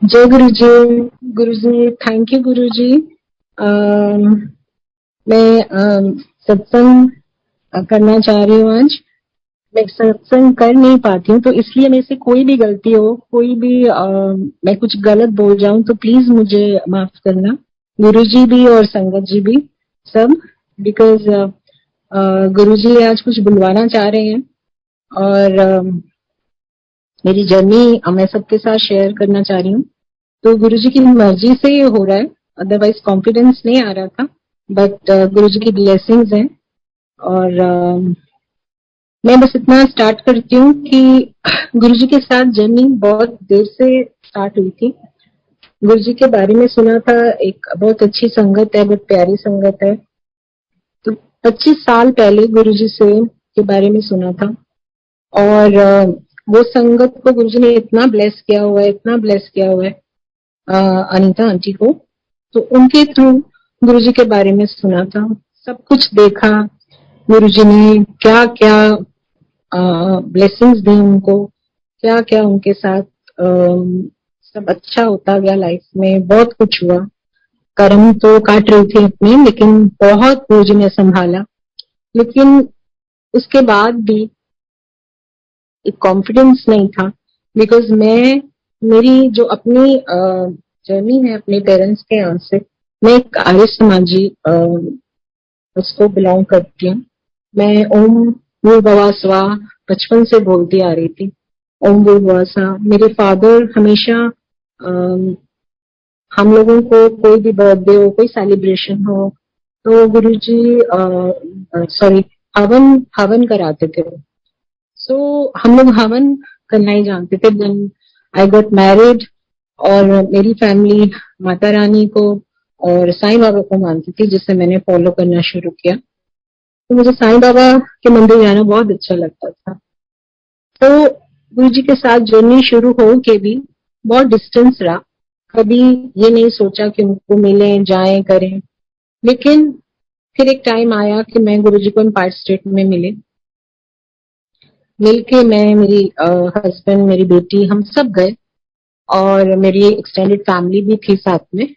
जय गुरु जी। गुरु जी, thank you गुरु जी। मैं सत्संग करना चाह रही हूँ आज। मैं सत्संग कर नहीं पाती हूँ, तो इसलिए मेरे से कोई भी गलती हो, कोई भी मैं कुछ गलत बोल जाऊं तो प्लीज मुझे माफ करना, गुरु जी भी और संगत जी भी, सब। बिकॉज गुरु जी आज कुछ बुलवाना चाह रहे हैं और मेरी जर्नी मैं सबके साथ शेयर करना चाह रही हूँ। तो गुरुजी की मर्जी से ये हो रहा है, अदरवाइज कॉन्फिडेंस नहीं आ रहा था, बट गुरुजी की ब्लेसिंग्स हैं। और मैं बस इतना स्टार्ट करती हूँ कि गुरुजी के साथ जर्नी बहुत देर से स्टार्ट हुई थी। गुरुजी के बारे में सुना था, एक बहुत अच्छी संगत है, बहुत प्यारी संगत है। तो 25 साल पहले गुरुजी से के बारे में सुना था, और वो संगत को गुरुजी ने इतना ब्लेस किया हुआ है, इतना ब्लेस किया हुआ है अनीता आंटी को। तो उनके थ्रू गुरुजी के बारे में सुना था, सब कुछ देखा। गुरुजी ने क्या क्या ब्लेसिंग्स दी उनको, क्या क्या उनके साथ सब अच्छा होता गया लाइफ में, बहुत कुछ हुआ। कर्म तो काट रही थी अपने, लेकिन बहुत गुरुजी ने संभाला। लेकिन उसके बाद भी एक कॉन्फिडेंस नहीं था, बिकॉज मेरी जो अपनी जर्नी है अपने पेरेंट्स के यहाँ से, मैं एक आर्य समाजी उसको बिलोंग करती हूँ। मैं ओम भूर्भुवः स्वः बचपन से बोलती आ रही थी, ओम भूर्भुवः स्वः। मेरे फादर हमेशा हम लोगों को कोई भी बर्थडे हो, कोई सेलिब्रेशन हो, तो गुरुजी सॉरी हवन हवन कराते थे। सो हम लोग हवन करना ही जानते थे। देन आई गॉट मैरिड, और मेरी फैमिली माता रानी को और साईं बाबा को मानती थी, जिससे मैंने फॉलो करना शुरू किया। तो मुझे साईं बाबा के मंदिर जाना बहुत अच्छा लगता था। तो गुरु जी के साथ जर्नी शुरू हो के भी बहुत डिस्टेंस रहा, कभी ये नहीं सोचा कि उनको मिले जाएं करें। लेकिन फिर एक टाइम आया कि मैं गुरु जी को एम्पायर स्टेट में मिलके मैं, मेरी हस्बैंड, मेरी बेटी, हम सब गए, और मेरी एक्सटेंडेड फैमिली भी थी साथ में।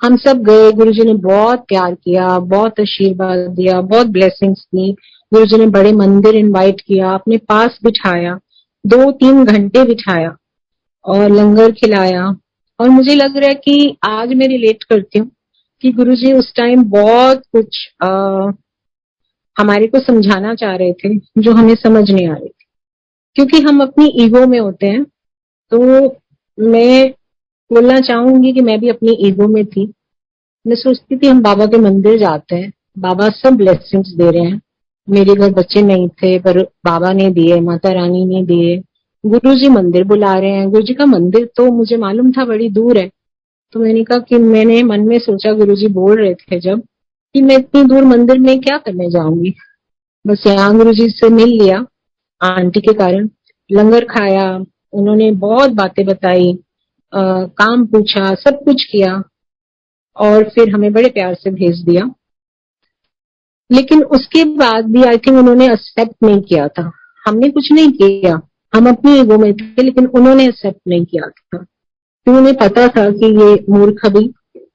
हम सब गए। गुरुजी ने बहुत प्यार किया, बहुत आशीर्वाद दिया, बहुत ब्लेसिंग्स दी। गुरुजी ने बड़े मंदिर इनवाइट किया, अपने पास बिठाया, 2-3 घंटे बिठाया और लंगर खिलाया। और मुझे लग रहा है कि आज मैं रिलेट करती हूँ कि गुरुजी उस टाइम बहुत कुछ हमारे को समझाना चाह रहे थे, जो हमें समझ नहीं आ रही थी, क्योंकि हम अपनी ईगो में होते हैं। तो मैं बोलना चाहूंगी कि मैं भी अपनी ईगो में थी। मैं सोचती थी हम बाबा के मंदिर जाते हैं, बाबा सब ब्लेसिंग्स दे रहे हैं। मेरे घर बच्चे नहीं थे, पर बाबा ने दिए, माता रानी ने दिए। गुरुजी मंदिर बुला रहे हैं। गुरुजी का मंदिर तो मुझे मालूम था बड़ी दूर है। तो मैंने कहा कि मैंने मन में सोचा, गुरुजी बोल रहे थे जब, कि मैं इतनी दूर मंदिर में क्या करने जाऊंगी। बस यहाँ गुरुजी से मिल लिया आंटी के कारण, लंगर खाया, उन्होंने बहुत बातें बताई, काम पूछा, सब कुछ किया, और फिर हमें बड़े प्यार से भेज दिया। लेकिन उसके बाद भी आई थिंक उन्होंने एक्सेप्ट नहीं किया था। हमने कुछ नहीं किया, हम अपनी ईगो में थे, लेकिन उन्होंने एक्सेप्ट नहीं किया था, क्योंकि उन्हें पता था कि ये मूर्ख अभी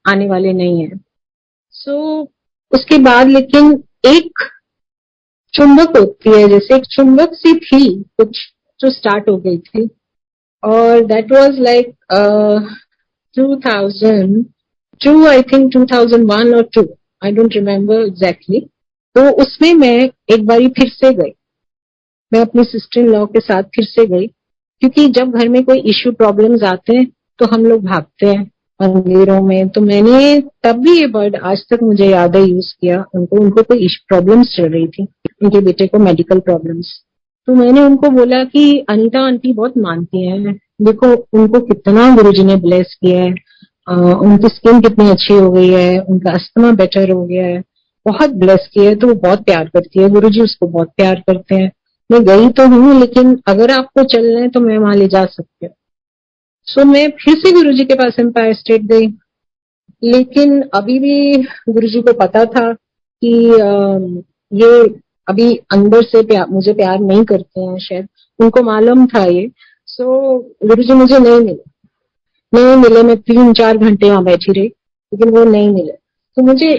आने वाले नहीं है। सो उसके बाद लेकिन एक चुंबक होती है, जैसे एक चुंबक सी थी कुछ, जो स्टार्ट हो गई थी। और that was like 2002, I think 2001 और 2, आई डोंट रिमेम्बर एग्जैक्टली। तो उसमें मैं एक बारी फिर से गई, मैं अपनी सिस्टर इन लॉ के साथ फिर से गई, क्योंकि जब घर में कोई इश्यू प्रॉब्लम्स आते हैं तो हम लोग भागते हैं मंदिरों में। तो मैंने तब भी ये वर्ड आज तक मुझे याद है यूज किया। उनको कोई प्रॉब्लम्स चल रही थी, उनके बेटे को मेडिकल प्रॉब्लम्स। तो मैंने उनको बोला कि अनीता आंटी बहुत मानती हैं, देखो उनको कितना गुरुजी ने ब्लेस किया है, उनकी स्किन कितनी अच्छी हो गई है, उनका अस्थमा बेटर हो गया है, बहुत ब्लेस किया है, तो वो बहुत प्यार करती है, गुरुजी उसको बहुत प्यार करते हैं। मैं गई तो हूँ, लेकिन अगर आपको चलना है तो मैं वहां ले जा सकती हूँ। सो मैं फिर से गुरुजी के पास एम्पायर स्टेट गई। लेकिन अभी भी गुरुजी को पता था कि ये अभी अंदर से मुझे प्यार नहीं करते हैं, शायद उनको मालूम था ये। सो गुरुजी मुझे नहीं मिले। नहीं मिले, मैं 3-4 घंटे वहां बैठी रही लेकिन वो नहीं मिले। तो मुझे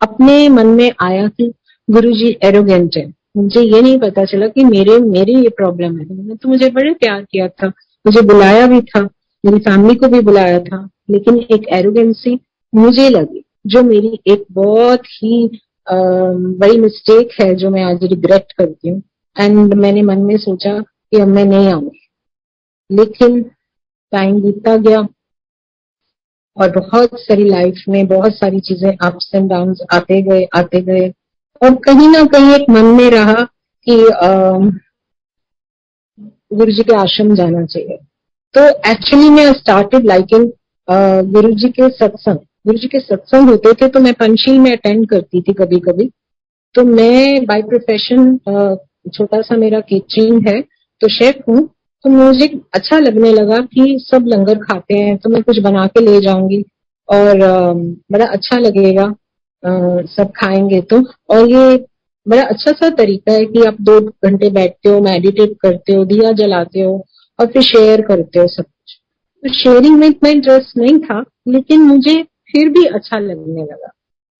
अपने मन में आया कि गुरुजी एरोगेंट है। मुझे ये नहीं पता चला कि मेरी ये प्रॉब्लम है। उन्होंने तो मुझे बड़े प्यार किया था, मुझे बुलाया भी था, मेरी फैमिली को भी बुलाया था, लेकिन एक एरोगेंसी मुझे लगी, जो मेरी एक बहुत ही बड़ी मिस्टेक है, जो मैं आज रिग्रेट करती हूँ। एंड मैंने मन में सोचा कि अब मैं नहीं आऊंगी, लेकिन टाइम बीतता गया और बहुत सारी लाइफ में बहुत सारी चीजें अप्स एंड डाउन आते गए। और कहीं ना कहीं एक मन में रहा कि गुरु जी के आश्रम जाना चाहिए। तो एक्चुअली मैं स्टार्टेड लाइकिंग गुरु जी के सत्संग। गुरु जी के सत्संग होते थे तो मैं पंचशील में अटेंड करती थी कभी कभी। तो मैं बाय प्रोफेशन छोटा सा मेरा केटरिंग है, तो शेफ हूँ। तो मुझे अच्छा लगने लगा कि सब लंगर खाते हैं तो मैं कुछ बना के ले जाऊंगी और बड़ा अच्छा लगेगा, सब खाएंगे तो। और ये बड़ा अच्छा सा तरीका है कि आप 2 घंटे बैठते हो, मेडिटेट करते हो, दिया जलाते हो और फिर शेयर करते हो सब कुछ। तो शेयरिंग में इतना इंटरेस्ट नहीं था, लेकिन मुझे फिर भी अच्छा लगने लगा।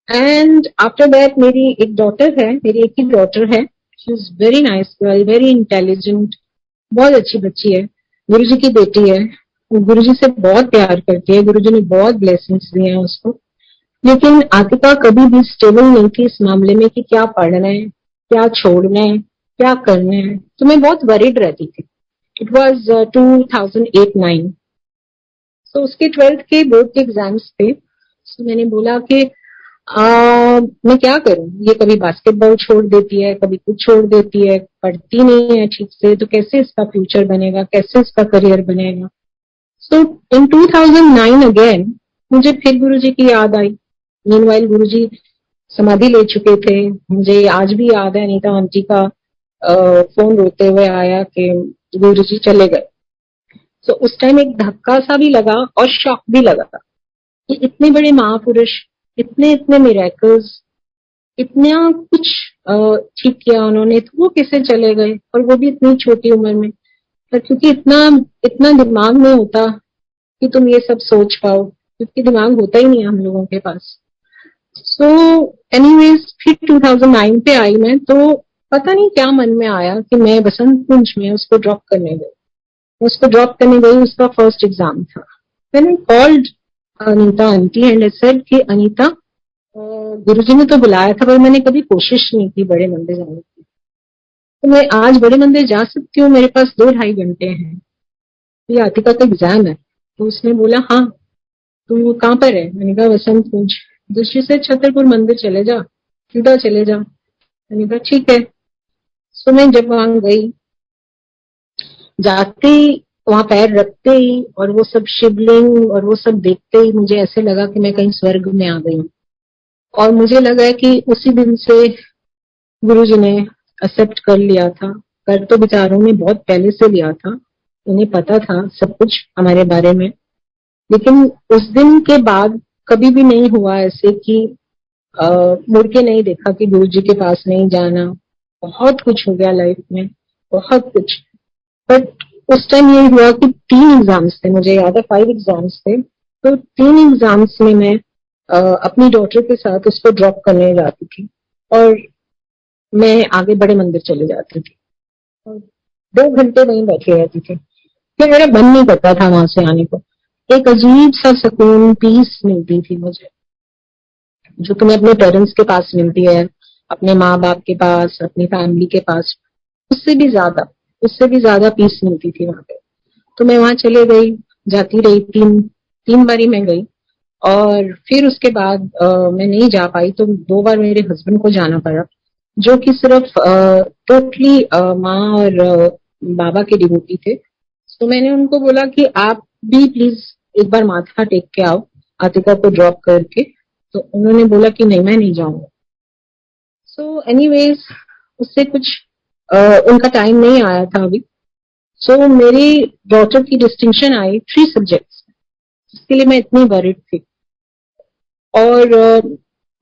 एंड आफ्टर दैट मेरी एक डॉटर है, मेरी एक ही डॉटर है। She is very nice girl, very intelligent, बहुत अच्छी बच्ची है, गुरु जी की बेटी है। गुरु जी से बहुत प्यार करती है, गुरु जी ने बहुत ब्लेसिंग्स दिए हैं उसको। लेकिन आतिका कभी भी स्टेबल नहीं थी इस मामले में कि क्या पढ़ना है, क्या छोड़ना है, क्या करना है। तो मैं बहुत वरीड रहती थी। It was 2008-9। तो उसके 12th के बोर्ड के एग्जाम्स थे। तो मैंने बोला कि मैं क्या करूं, ये कभी बास्केटबॉल छोड़ देती है, कभी कुछ छोड़ देती है, पढ़ती नहीं है ठीक से, तो कैसे इसका फ्यूचर बनेगा, कैसे इसका करियर बनेगा। सो इन 2009 अगेन मुझे फिर गुरुजी की याद आई। मीनवाइल गुरुजी समाधि ले चुके थे। मुझे आज भी याद है अनीता आंटी का फोन रोते हुए आया कि गुरुजी चले गए। तो उस टाइम एक धक्का सा भी लगा और शॉक भी लगा कि इतने बड़े महापुरुष, इतने इतने मिरेकल्स, इतना कुछ ठीक किया उन्होंने, तो वो कैसे चले गए, और वो भी इतनी छोटी उम्र में। पर क्योंकि इतना इतना दिमाग में होता कि तुम ये सब सोच पाओ, क्योंकि दिमाग होता ही नहीं है हम लोगों के पास। सो एनीवेज फिर 2009 पे आई मैं, तो पता नहीं क्या मन में आया कि मैं बसंत कुंज में उसको ड्रॉप करने गई। उसको ड्रॉप करने गई, उसका फर्स्ट एग्जाम था। मैंने called Anita aunty and I said कि अनीता, गुरुजी ने तो बुलाया था पर मैंने कभी कोशिश नहीं की बड़े मंदिर जाने की, तो मैं आज बड़े मंदिर जा सकती हूँ, मेरे पास 2-2.5 घंटे हैं, ये आतिका का एग्जाम है। तो उसने बोला हाँ, तू कहाँ पर है? मैंने कहा वसंत कुंज। दूसरी से छतरपुर मंदिर चले जा, सीधा चले जा। मैंने कहा ठीक है। तो मैं जब वहां गई, जाते ही, वहां पैर रखते ही और वो सब शिवलिंग और वो सब देखते ही मुझे ऐसे लगा कि मैं कहीं स्वर्ग में आ गई हूँ। और मुझे लगा कि उसी दिन से गुरुजी ने एक्सेप्ट कर लिया था। कर तो बेचारों ने बहुत पहले से लिया था, उन्हें पता था सब कुछ हमारे बारे में। लेकिन उस दिन के बाद कभी भी नहीं हुआ ऐसे कि मुड़ के नहीं देखा कि गुरुजी के पास नहीं जाना। बहुत कुछ हो गया लाइफ में, बहुत कुछ। बट उस टाइम ये हुआ कि 3 एग्जाम्स थे, मुझे याद है 5 एग्जाम्स थे। तो 3 एग्जाम्स में मैं अपनी डॉटर के साथ उसको ड्रॉप करने जाती थी और मैं आगे बड़े मंदिर चले जाती थी और 2 घंटे वहीं बैठी रहती थी, फिर मेरा मन नहीं करता था वहां से आने को। एक अजीब सा सुकून, पीस मिलती थी मुझे, जो तुम्हें अपने पेरेंट्स के पास मिलती है, अपने माँ बाप के पास, अपनी फैमिली के पास, उससे भी ज्यादा, उससे भी ज्यादा पीस मिलती थी वहां पे। तो मैं वहां चले गई, जाती रही, तीन तीन बारी मैं गई। और फिर उसके बाद मैं नहीं जा पाई तो 2 बार मेरे हस्बैंड को जाना पड़ा, जो कि सिर्फ टोटली माँ और बाबा के डिवोटी थे। तो मैंने उनको बोला कि आप भी प्लीज एक बार माथा टेक के आओ आतिका को ड्रॉप करके। तो उन्होंने बोला कि नहीं, मैं नहीं जाऊंगा। सो एनीवेज उससे कुछ उनका टाइम नहीं आया था अभी। सो मेरी डॉटर की डिस्टिंक्शन आई 3 सब्जेक्ट्स, जिसके लिए मैं इतनी वरिड थी। और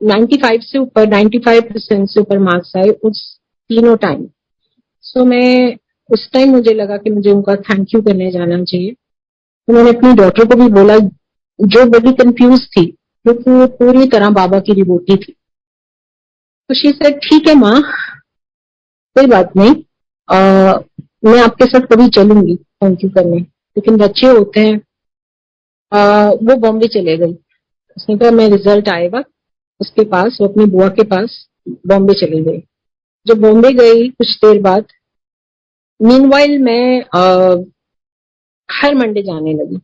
95 से ऊपर, 95% से ऊपर मार्क्स आए उस तीनों टाइम। सो मैं उस टाइम मुझे लगा कि मुझे उनका थैंक यू करने जाना चाहिए। उन्होंने अपनी डॉटर को भी बोला, जो बड़ी कंफ्यूज थी क्योंकि वो पूरी तरह बाबा की डिवोटी थी। तो शी सेड, ठीक है माँ, कोई बात नहीं, मैं आपके साथ कभी चलूंगी थैंक यू करने, लेकिन बच्चे होते हैं। वो बॉम्बे चले गई। उसने कहा मैं रिजल्ट आएगा उसके पास, वो अपनी बुआ के पास बॉम्बे चली गई। जब बॉम्बे गई कुछ देर बाद, मीनवाइल मैं हर मंडे जाने लगी।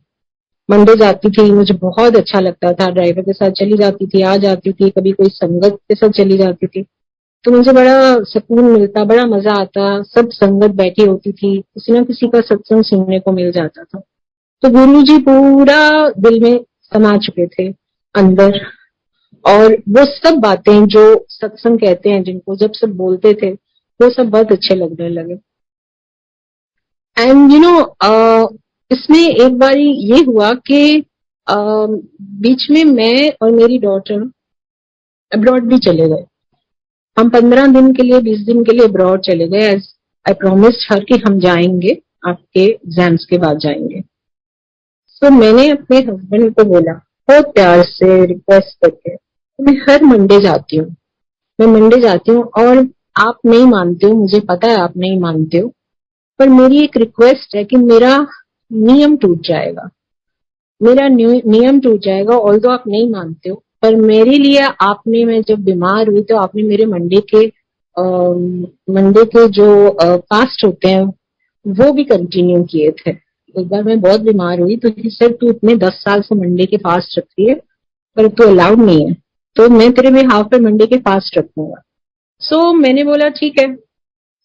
मंडे जाती थी, मुझे बहुत अच्छा लगता था, ड्राइवर के साथ चली जाती थी, आ जाती थी, कभी कोई संगत के साथ चली जाती थी, तो मुझे बड़ा सुकून मिलता, बड़ा मजा आता। सब संगत बैठी होती थी, किसी ना किसी का सत्संग सुनने को मिल जाता था। तो गुरु जी पूरा दिल में समा चुके थे अंदर, और वो सब बातें जो सत्संग कहते हैं जिनको, जब सब बोलते थे वो सब बहुत अच्छे लगने लगे। एंड इसमें एक बार ये हुआ कि बीच में मैं और मेरी डॉटर अब्रॉड भी चले गए। हम 15 दिन के लिए, 20 दिन के लिए अब्रॉड चले गए, एज आई प्रोमिस्ड हर कि हम जाएंगे, आपके एग्जाम्स के बाद जाएंगे। तो मैंने अपने हस्बैंड को बोला, बहुत प्यार से रिक्वेस्ट करके, मैं हर मंडे जाती हूँ, मैं मंडे जाती हूँ, और आप नहीं मानते हो, मुझे पता है आप नहीं मानते हो, पर मेरी एक रिक्वेस्ट है कि मेरा नियम टूट जाएगा, मेरा नियम टूट जाएगा, ऑल्दो आप नहीं मानते हो, पर मेरे लिए आपने, मैं जब बीमार हुई तो आपने मेरे मंडे के जो फास्ट होते हैं वो भी कंटिन्यू किए थे। एक बार मैं बहुत बीमार हुई तो सर तू इतने 10 साल से मंडे के फास्ट रखती है, पर तू अलाउड नहीं है, तो मैं तेरे में हाफ पे मंडे के फास्ट रखूंगा। सो मैंने बोला ठीक है।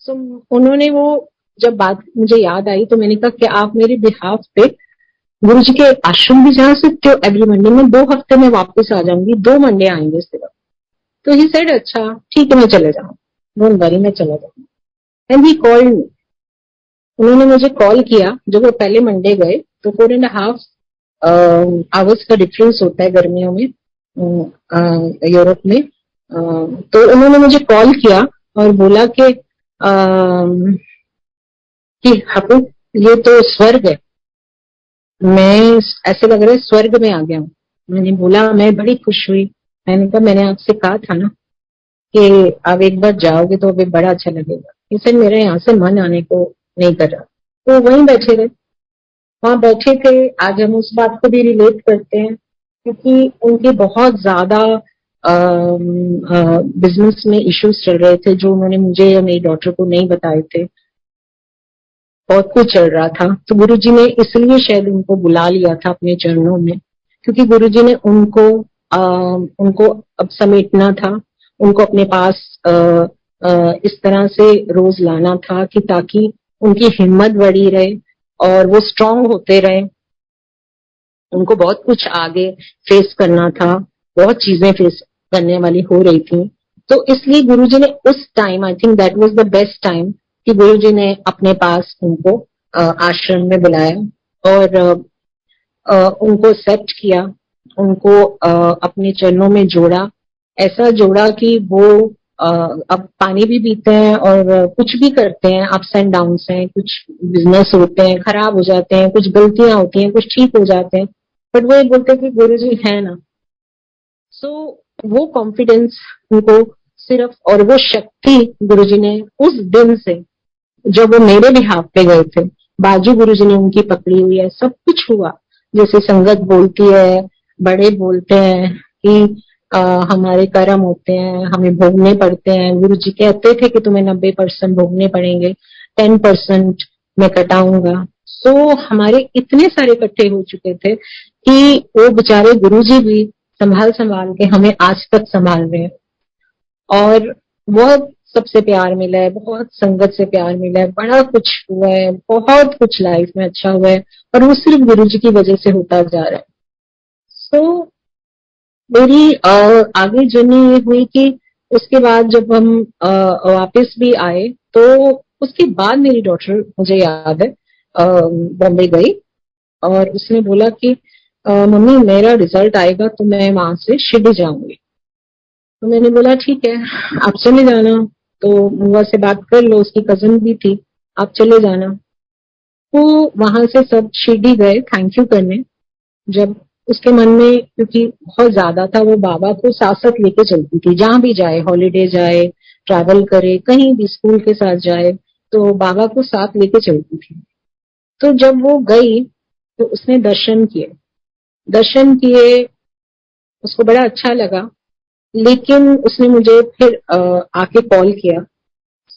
सो उन्होंने वो, जब बात मुझे याद आई तो मैंने कहा कि आप मेरे बिहाफ पे गुरु जी के आश्रम भी जा सकते हो एवरी मंडे, में 2 हफ्ते में वापस आ जाऊंगी, 2 मंडे आएंगे सिर्फ। तो ही सेड अच्छा ठीक है मैं चले जाऊँ, डोंट वरी मैं चला जाऊंगा। एंड ही कॉल्ड मी, उन्होंने मुझे कॉल किया। जब वो पहले मंडे गए तो 4.5 आवर्स का डिफरेंस होता है गर्मियों में यूरोप में। तो उन्होंने मुझे कॉल किया और बोला कि हापू ये तो स्वर्ग है, मैं ऐसे लग रहा है स्वर्ग में आ गया हूँ। मैंने बोला, मैं बड़ी खुश हुई। मैंने कहा मैंने आपसे कहा था ना कि आप एक बार जाओगे तो अभी बड़ा अच्छा लगेगा, इसे मेरे यहाँ से मन आने को नहीं कर रहा। तो वहीं बैठे रहे, वहां बैठे थे। आज हम उस बात को भी रिलेट करते हैं क्योंकि उनके बहुत ज्यादा बिजनेस में इश्यूज चल रहे थे जो उन्होंने मुझे या मेरी डॉटर को नहीं बताए थे। बहुत कुछ चल रहा था, तो गुरुजी ने इसलिए शायद उनको बुला लिया था अपने चरणों में, क्योंकि गुरुजी ने उनको अब समेटना था, उनको अपने पास इस तरह से रोज लाना था कि ताकि उनकी हिम्मत बढ़ी रहे और वो स्ट्रांग होते रहे। उनको बहुत कुछ आगे फेस करना था, बहुत चीजें फेस करने वाली हो रही थी। तो इसलिए गुरुजी ने उस time, I think that was the best time, कि गुरुजी ने अपने पास उनको आश्रम में बुलाया और उनको एक्सेप्ट किया, उनको अपने चरणों में जोड़ा, ऐसा जोड़ा कि वो अब पानी भी पीते हैं और कुछ भी करते हैं, अप्स एंड डाउन्स हैं, कुछ बिजनेस होते हैं खराब हो जाते हैं, कुछ गलतियां होती हैं, कुछ ठीक हो जाते हैं, बट वो ये बोलते हैं कि गुरु जी है ना। सो वो कॉन्फिडेंस उनको सिर्फ, और वो शक्ति गुरुजी ने उस दिन से, जब वो मेरे बिहाफ पे गए थे, बाजू गुरुजी ने उनकी पकड़ी हुई है, सब कुछ हुआ जैसे संगत बोलती है, बड़े बोलते हैं कि हमारे कर्म होते हैं, हमें भोगने पड़ते हैं। गुरु जी कहते थे कि तुम्हें 90% भोगने पड़ेंगे, 10% मैं कटाऊंगा। सो हमारे इतने सारे इकट्ठे हो चुके थे कि वो बेचारे गुरु जी भी संभाल संभाल के हमें आज तक संभाल रहे हैं। और बहुत सबसे प्यार मिला है, बहुत संगत से प्यार मिला है, बड़ा कुछ हुआ है, बहुत कुछ लाइफ में अच्छा हुआ है, और वो सिर्फ गुरु जी की वजह से होता जा रहा है। सो मेरी आगे जर्नी ये हुई कि उसके बाद जब हम वापस भी आए तो उसके बाद मेरी डॉटर, मुझे याद है, बॉम्बे गई और उसने बोला कि मम्मी मेरा रिजल्ट आएगा तो मैं वहां से शिरडी जाऊंगी। तो मैंने बोला ठीक है आप चले जाना, तो बुआ से बात कर लो, उसकी कजन भी थी, आप चले जाना। वो वहां से सब शिरडी गए थैंक यू करने। जब उसके मन में, क्योंकि बहुत ज्यादा था, वो बाबा को साथ साथ लेके चलती थी, जहां भी जाए, हॉलीडे जाए, ट्रैवल करे, कहीं भी स्कूल के साथ जाए, तो बाबा को साथ लेके चलती थी। तो जब वो गई तो उसने दर्शन किए, दर्शन किए, उसको बड़ा अच्छा लगा। लेकिन उसने मुझे फिर आके कॉल किया,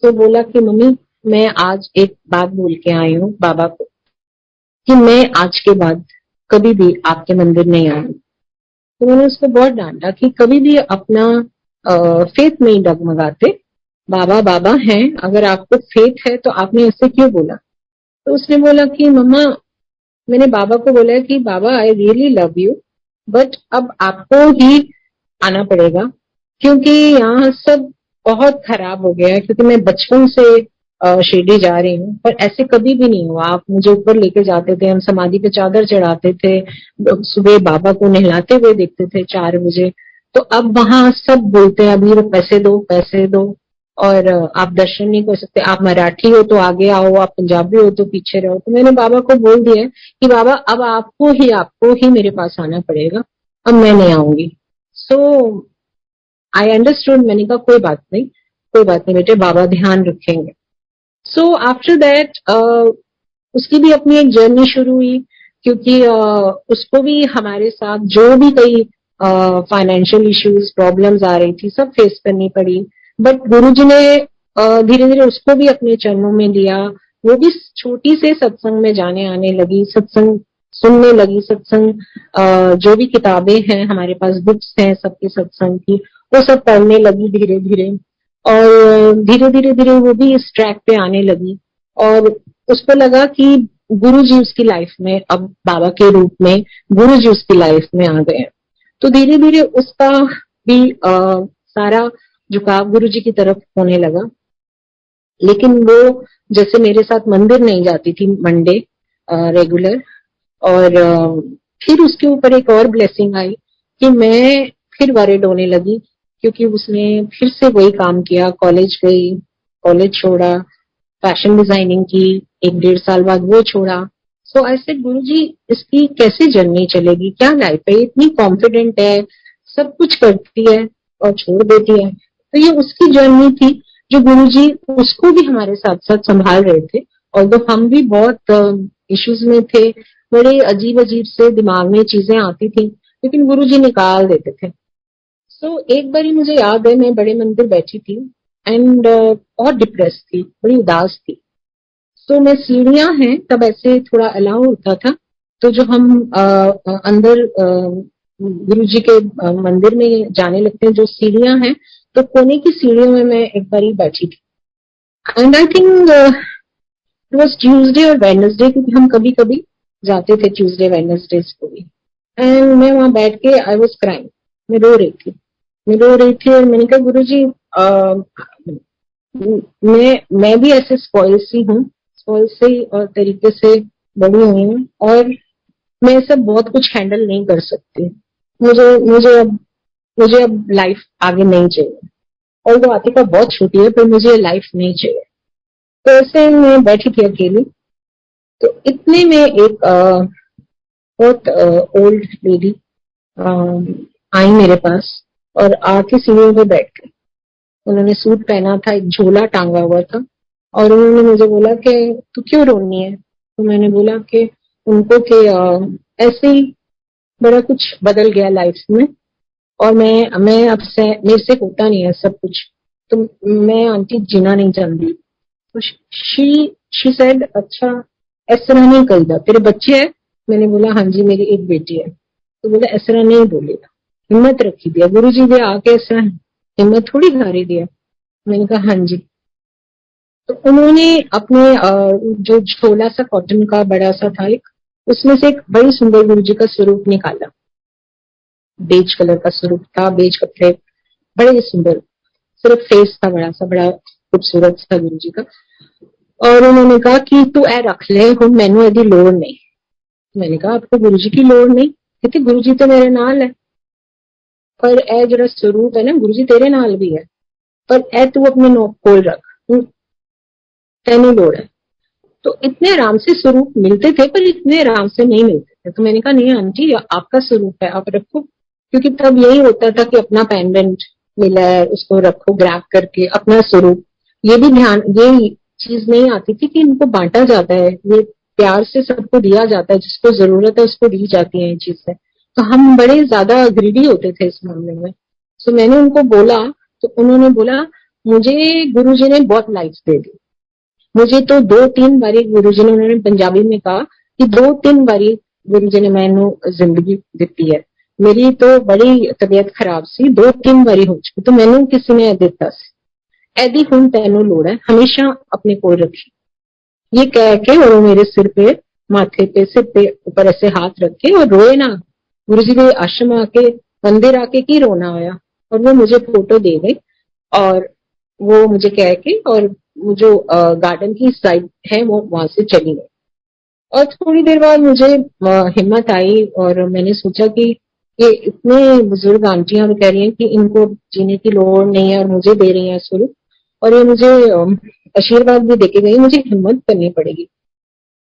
तो बोला कि मम्मी, मैं आज एक बात बोल के आई हूँ बाबा को कि मैं आज के बाद कभी भी आपके मंदिर नहीं आऊंगी। तो मैंने उसको बहुत डांटा कि कभी भी अपना फेथ नहीं डगमगाते, बाबा बाबा हैं, अगर आपको फेथ है तो आपने ऐसे क्यों बोला। तो उसने बोला कि मम्मा, मैंने बाबा को बोला कि बाबा I really love you, but अब आपको ही आना पड़ेगा, क्योंकि यहाँ सब बहुत खराब हो गया है, क्योंकि मैं बचपन से शिरडी जा रही हूँ, पर ऐसे कभी भी नहीं हुआ। आप मुझे ऊपर लेके जाते थे, हम समाधि पे चादर चढ़ाते थे, सुबह बाबा को नहलाते हुए देखते थे 4 बजे। तो अब वहां सब बोलते हैं अभी पैसे दो पैसे दो, और आप दर्शन नहीं कर सकते, आप मराठी हो तो आगे आओ, आप पंजाबी हो तो पीछे रहो। तो मैंने बाबा को बोल दिया कि बाबा अब आपको ही मेरे पास आना पड़ेगा, अब मैं नहीं आऊंगी। सो आई अंडरस्टूड, मैंने कहा कोई बात नहीं, कोई बात नहीं बेटे, बाबा ध्यान रखेंगे। सो आफ्टर दैट उसकी भी अपनी एक जर्नी शुरू हुई, क्योंकि उसको भी हमारे साथ जो भी कई फाइनेंशियल इश्यूज प्रॉब्लम्स आ रही थी सब फेस करनी पड़ी। बट गुरुजी ने धीरे धीरे उसको भी अपने चरणों में लिया। वो भी छोटी से सत्संग में जाने आने लगी, सत्संग सुनने लगी, सत्संग जो भी किताबें हैं हमारे पास, बुक्स हैं सबके सत्संग की, वो सब पढ़ने लगी धीरे धीरे। और धीरे धीरे धीरे वो भी इस ट्रैक पे आने लगी, और उसको लगा कि गुरु जी उसकी लाइफ में, अब बाबा के रूप में गुरु जी उसकी लाइफ में आ गए। तो धीरे धीरे उसका भी सारा झुकाव गुरु जी की तरफ होने लगा। लेकिन वो जैसे मेरे साथ मंदिर नहीं जाती थी मंडे रेगुलर, और फिर उसके ऊपर एक और ब्लेसिंग आई कि मैं फिर वरिड होने लगी, क्योंकि उसने फिर से वही काम किया, कॉलेज गई, कॉलेज छोड़ा, फैशन डिजाइनिंग की, 1-1.5 साल बाद वो छोड़ा। सो ऐसे गुरु जी इसकी कैसे जर्नी चलेगी, क्या लाइफ है, इतनी कॉन्फिडेंट है, सब कुछ करती है और छोड़ देती है। तो ये उसकी जर्नी थी जो गुरु जी उसको भी हमारे साथ साथ संभाल रहे थे। और तो हम भी बहुत इश्यूज में थे, बड़े अजीब अजीब से दिमाग में चीजें आती थी, लेकिन गुरु जी निकाल देते थे। सो एक बार ही मुझे याद है, मैं बड़े मंदिर बैठी थी एंड बहुत डिप्रेस थी, बड़ी उदास थी। तो मैं, सीढ़ियां हैं तब ऐसे थोड़ा अलाउ होता था, तो जो हम अंदर गुरु जी के मंदिर में जाने लगते हैं, जो सीढ़ियां हैं, तो कोने की सीढ़ियों में मैं एक बार ही बैठी थी। And I think it was Tuesday और वेडनेसडे, क्योंकि हम कभी कभी जाते थे ट्यूजडे वेडनेसडे को भी। एंड मैं वहां बैठ के आई वॉज क्राइंग, मैं रो रही थी, मैं रो रही थी। और मैंने कहा गुरु जी, मैं भी ऐसे स्पॉइल सी हूँ, स्पॉइल से और तरीके से बड़ी हुई हूँ, और मैं सब बहुत कुछ हैंडल नहीं कर सकती। मुझे मुझे अब लाइफ आगे नहीं चाहिए, और वो आतिका बहुत छोटी है, पर मुझे लाइफ नहीं चाहिए। तो ऐसे मैं बैठी थी अकेली, तो इतने में एक बहुत ओल्ड लेडी आई मेरे पास, और आके सीढ़ियों पे बैठ गई। उन्होंने सूट पहना था, एक झोला टांगा हुआ था, और उन्होंने मुझे बोला कि तू क्यों रोनी है। तो मैंने बोला कि उनको कि ऐसे ही बड़ा कुछ बदल गया लाइफ में, और मैं अब से मेरे से होता नहीं है सब कुछ, तो मैं आंटी जीना नहीं चाहती। तो शी सेड, अच्छा इस तरह नहीं करीदा, तेरे बच्चे हैं। मैंने बोला हाँ जी मेरी एक बेटी है। तो बोला इस तरह नहीं बोलेगा, हिम्मत रखी दिया गुरु जी ने आके, इस तरह हिम्मत थोड़ी हारी दिया। मैंने कहा हाँ जी। तो उन्होंने अपने जो झोला सा कॉटन का बड़ा सा था एक, उसमें से एक बड़ी सुंदर गुरु जी का स्वरूप निकाला, बेज कलर का स्वरूप था, बेज कपड़े, बड़े सुंदर, सिर्फ फेस था बड़ा सा, बड़ा खूबसूरत था गुरु जी का। और उन्होंने कहा कि तू ए रख ले, हूं मैनू एदी लोड़ नहीं। मैंने कहा आपको गुरु जी की लोड़ नहीं? कहते गुरु जी तो मेरे नाल है, पर ए जरा स्वरूप है ना, गुरु जी तेरे नाल भी है, पर ए तू अपने नोक कोल रख, तैनू लोड़ है। तो इतने आराम से स्वरूप मिलते थे, पर इतने आराम से नहीं मिलते थे। तो मैंने कहा नहीं आंटी, आपका स्वरूप है, आप रखो। क्योंकि तब यही होता था कि अपना पेंडेंट मिला है, उसको रखो ग्रैब करके, अपना स्वरूप। ये भी ध्यान, ये चीज नहीं आती थी कि इनको बांटा जाता है, ये प्यार से सबको दिया जाता है, जिसको जरूरत है उसको दी जाती है ये चीजें। तो हम बड़े ज्यादा ग्रीडी होते थे इस मामले में। तो मैंने उनको बोला, तो उन्होंने बोला मुझे गुरुजी ने बहुत लाइफ दे दी। मुझे तो 2-3 बारी गुरुजी ने, उन्होंने पंजाबी में कहा कि 2-3 बारी गुरुजी ने मैनू जिंदगी दी है। मेरी तो बड़ी तबीयत खराब सी, 2-3 बारी हो चुकी, तो मैनू किसी ने दिता सी, ऐदी हुण तैनू लोड़ है, हमेशा अपने कोल रखी। ये कह के और वो मेरे सिर पे, माथे पे, सिर पे ऊपर ऐसे हाथ रख के और रोए ना। गुरुजी के आश्रम आके, मंदिर आके की रोना आया। और वो मुझे फोटो दे गए और वो मुझे कह के, और जो गार्डन की साइड है वो वहां से चली गई। और थोड़ी देर बाद मुझे हिम्मत आई और मैंने सोचा कि ये इतने बुजुर्ग आंटियां कह रही हैं कि इनको जीने की लोड़ नहीं है और मुझे दे रही हैं स्वरूप, और ये मुझे आशीर्वाद भी देके गई, मुझे हिम्मत करनी पड़ेगी।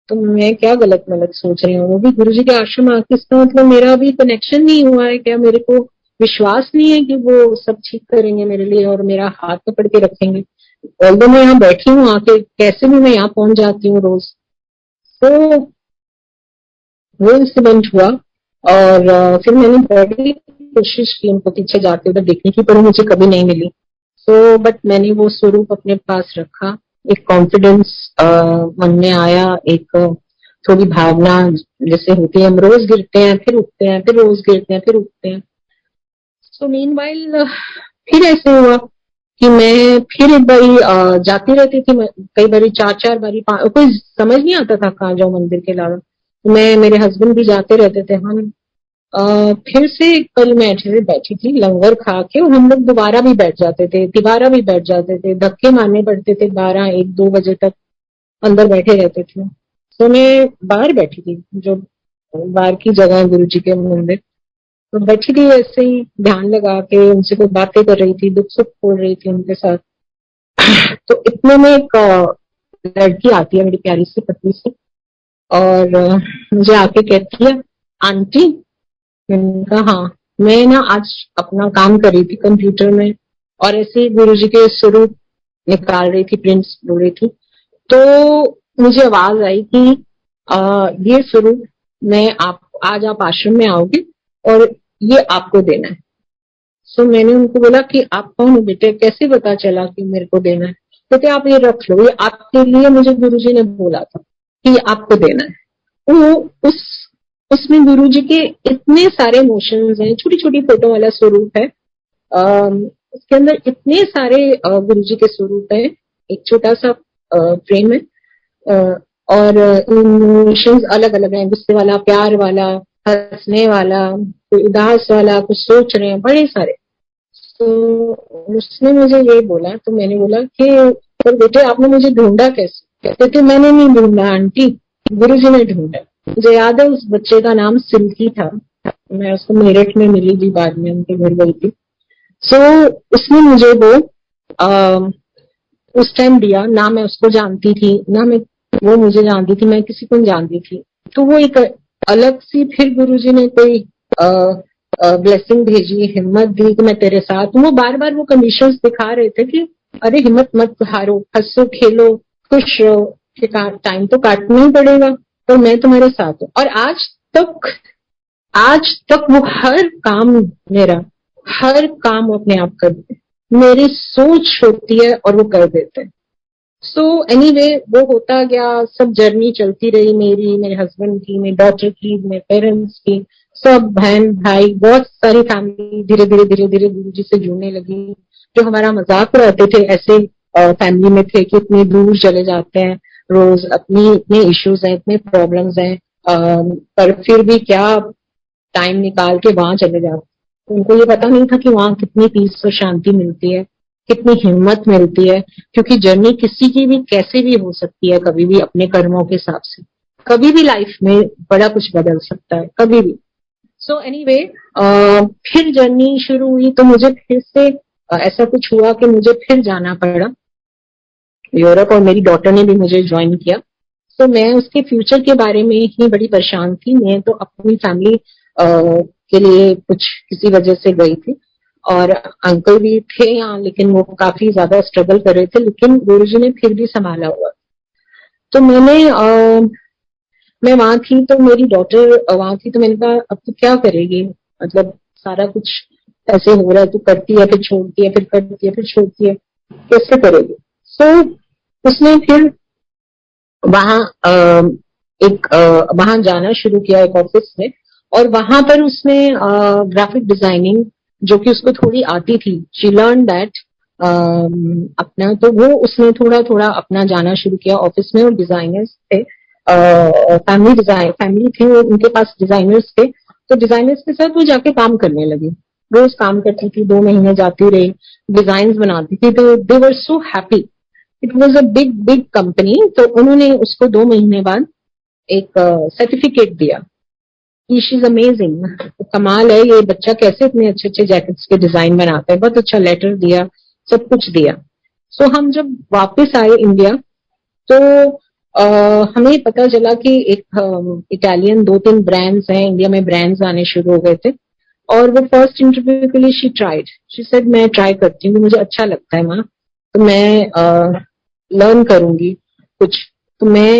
तो मैं क्या गलत मलत सोच रही हूँ। वो भी गुरुजी के आश्रम आके, इसका मतलब मेरा अभी कनेक्शन नहीं हुआ है क्या? मेरे को विश्वास नहीं है कि वो सब ठीक करेंगे मेरे लिए और मेरा हाथ पकड़ के रखेंगे। ऑल्दो मैं यहाँ बैठी हूँ आके, कैसे भी मैं यहाँ पहुंच जाती हूँ रोज। तो वो इंसिडेंट हुआ और फिर मैंने बड़ी कोशिश की उनको पीछे जाते उधर देखने की, पर मुझे कभी नहीं मिली। तो बट मैंने वो स्वरूप अपने पास रखा, एक कॉन्फिडेंस मन में आया, एक थोड़ी भावना जैसे होती है, हम रोज गिरते हैं फिर उठते हैं, फिर रोज गिरते हैं फिर उठते हैं। सो मीनवाइल फिर ऐसे हुआ कि मैं फिर एक बारी जाती रहती थी, कई बारी 4-4 बारी, कोई समझ नहीं आता था कहाँ जाऊं मंदिर के अलावा। मैं, मेरे हस्बैंड भी जाते रहते थे। हम फिर से कल मैं अच्छे से बैठी थी लंगर खा के, और हम लोग दोबारा भी बैठ जाते थे, तिबारा भी बैठ जाते थे, धक्के मारने पड़ते थे, 12-1-2 बजे तक अंदर बैठे रहते थे। तो मैं बाहर बैठी थी, जो बाहर की जगह है गुरु जी के मंदिर, तो बैठी थी ऐसे ही ध्यान लगा के, उनसे कोई बातें कर रही थी, दुख सुख बोल रही थी उनके साथ। तो इतने में एक लड़की आती है, मेरी प्यारी सी पतली सी, और मुझे आके कहती है आंटी। मैंने कहा हाँ। मैं ना आज अपना काम कर रही थी कंप्यूटर में, और ऐसे ही गुरु जी के स्वरूप निकाल रही थी, प्रिंट्स बोल रही थी। तो मुझे आवाज आई कि ये स्वरूप मैं आप आज आप आश्रम में आओगे और ये आपको देना है। सो मैंने उनको बोला कि आप कौन हो बेटे, कैसे पता चला कि मेरे को देना है? कहते आप ये रख लो, ये आपके लिए मुझे गुरुजी ने बोला था कि आपको देना है। वो उस उसमें गुरुजी के इतने सारे इमोशंस हैं, छोटी छोटी फोटो वाला स्वरूप है। उसके अंदर इतने सारे गुरुजी के स्वरूप है, एक छोटा सा फ्रेम है, और इमोशंस अलग अलग हैं, गुस्से वाला, प्यार वाला, हंसने वाला, कोई उदास वाला, कुछ सोच रहे हैं, बड़े सारे। तो उसने मुझे ये बोला, तो मैंने बोला कि पर बेटे आपने मुझे ढूंढा कैसे? कहते थे मैंने नहीं ढूंढा आंटी, गुरुजी ने ढूंढा। मुझे याद है उस बच्चे का नाम सिल्की था, मैं उसको मेरठ में मिली थी, बाद में उनके घर गई थी। सो उसने मुझे वो उस टाइम दिया ना, मैं उसको जानती थी ना, मैं वो मुझे जानती थी, मैं किसी को नहीं जानती थी। तो वो एक अलग सी, फिर गुरुजी ने कोई ब्लेसिंग भेजी, हिम्मत दी कि मैं तेरे साथ हूँ। वो बार बार वो कंडीशंस दिखा रहे थे कि अरे हिम्मत मत हारो, हंसो खेलो, खुश रहो, टाइम तो काटना ही पड़ेगा, तो मैं तुम्हारे साथ हूँ। और आज तक वो हर काम मेरा, हर काम वो अपने आप करते, मेरी सोच होती है और वो कर देते हैं। सो एनीवे वो होता गया, सब जर्नी चलती रही मेरी, मेरे हस्बैंड की, मेरी डॉटर की, मेरे पेरेंट्स की, सब बहन भाई, बहुत सारी फैमिली धीरे धीरे गुरु जी से जुड़ने लगी। जो हमारा मजाक उड़ाते थे ऐसे फैमिली में थे कि इतनी दूर चले जाते हैं रोज, अपनी इतने इश्यूज हैं, इतने प्रॉब्लम्स हैं, पर फिर भी क्या टाइम निकाल के वहां चले जाते। उनको ये पता नहीं था कि वहां कितनी पीस और शांति मिलती है, कितनी हिम्मत मिलती है, क्योंकि जर्नी किसी की भी कैसे भी हो सकती है, कभी भी अपने कर्मों के हिसाब से, कभी भी लाइफ में बड़ा कुछ बदल सकता है, कभी भी। सो एनीवे फिर जर्नी शुरू हुई, तो मुझे फिर से ऐसा कुछ हुआ कि मुझे फिर जाना पड़ा यूरोप, और मेरी डॉटर ने भी मुझे ज्वाइन किया। तो मैं उसके फ्यूचर के बारे में ही बड़ी परेशान थी। मैं तो अपनी फैमिली के लिए कुछ किसी वजह से गई थी, और अंकल भी थे यहाँ, लेकिन वो काफी ज्यादा स्ट्रगल कर रहे थे, लेकिन गुरुजी ने फिर भी संभाला हुआ। तो मैं वहां थी, तो मेरी डॉटर वहां थी, तो मैंने कहा अब तो क्या करेगी, मतलब सारा कुछ ऐसे हो रहा है, तो करती है फिर छोड़ती है, फिर करती है फिर छोड़ती है, कैसे करेगी। सो उसने फिर वहां वहां जाना शुरू किया एक ऑफिस में, और वहां पर उसने ग्राफिक डिजाइनिंग, जो कि उसको थोड़ी आती थी, शी लर्न दैट अपना, तो वो उसने थोड़ा थोड़ा अपना जाना शुरू किया ऑफिस में। और डिजाइनर्स थे, फैमिली थी, उनके पास डिजाइनर्स थे, तो डिजाइनर्स के साथ वो जाके काम करने लगी। रोज काम करती थी, 2 महीने जाती रही, डिजाइन बनाती थी, तो they were so happy. It was a big big company. तो उन्होंने उसको 2 महीने बाद एक सर्टिफिकेट दिया कि शी इज अमेजिंग, तो कमाल है ये बच्चा, कैसे इतने अच्छे अच्छे जैकेट्स के डिजाइन बनाता है, बहुत अच्छा लेटर दिया, सब कुछ दिया। सो हम जब वापस आए इंडिया, तो हमें पता चला कि एक इटालियन 2-3 ब्रांड्स हैं इंडिया में, ब्रांड्स आने शुरू हो गए थे, और वो फर्स्ट इंटरव्यू के लिए शी ट्राइड, शी सेड मैं ट्राई करती हूँ, मुझे अच्छा लगता है माँ, तो मैं लर्न करूंगी कुछ, तो मैं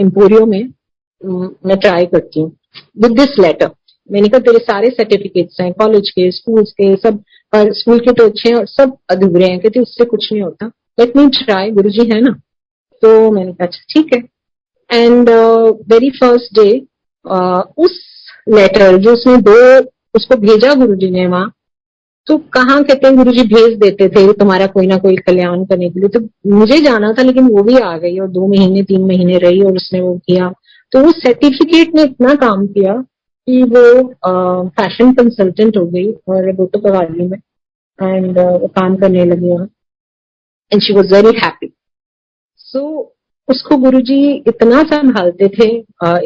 एम्पोरियो में मैं ट्राई करती हूँ विद दिस लेटर। मैंने कहा तेरे सारे सर्टिफिकेट्स हैं कॉलेज के, स्कूल्स के, सब, पर स्कूल के तो अच्छे हैं और सब अधूरे हैं, कहते उससे कुछ नहीं होता, लेट मी ट्राई, गुरुजी है ना। तो मैंने कहा अच्छा ठीक है। एंड वेरी फर्स्ट डे उस लेटर जो उसने उसको भेजा गुरुजी ने वहां, तो कहाँ कहते हैं गुरुजी भेज देते थे तुम्हारा कोई ना कोई कल्याण करने के लिए, तो मुझे जाना था, लेकिन वो भी आ गई और 2 महीने 3 महीने रही और उसने वो किया। तो वो सर्टिफिकेट ने इतना काम किया कि वो फैशन कंसल्टेंट हो गई और बोटो कवाली में, एंड वो काम करने लगी वहां, and she was very happy. So उसको गुरुजी इतना संभालते थे,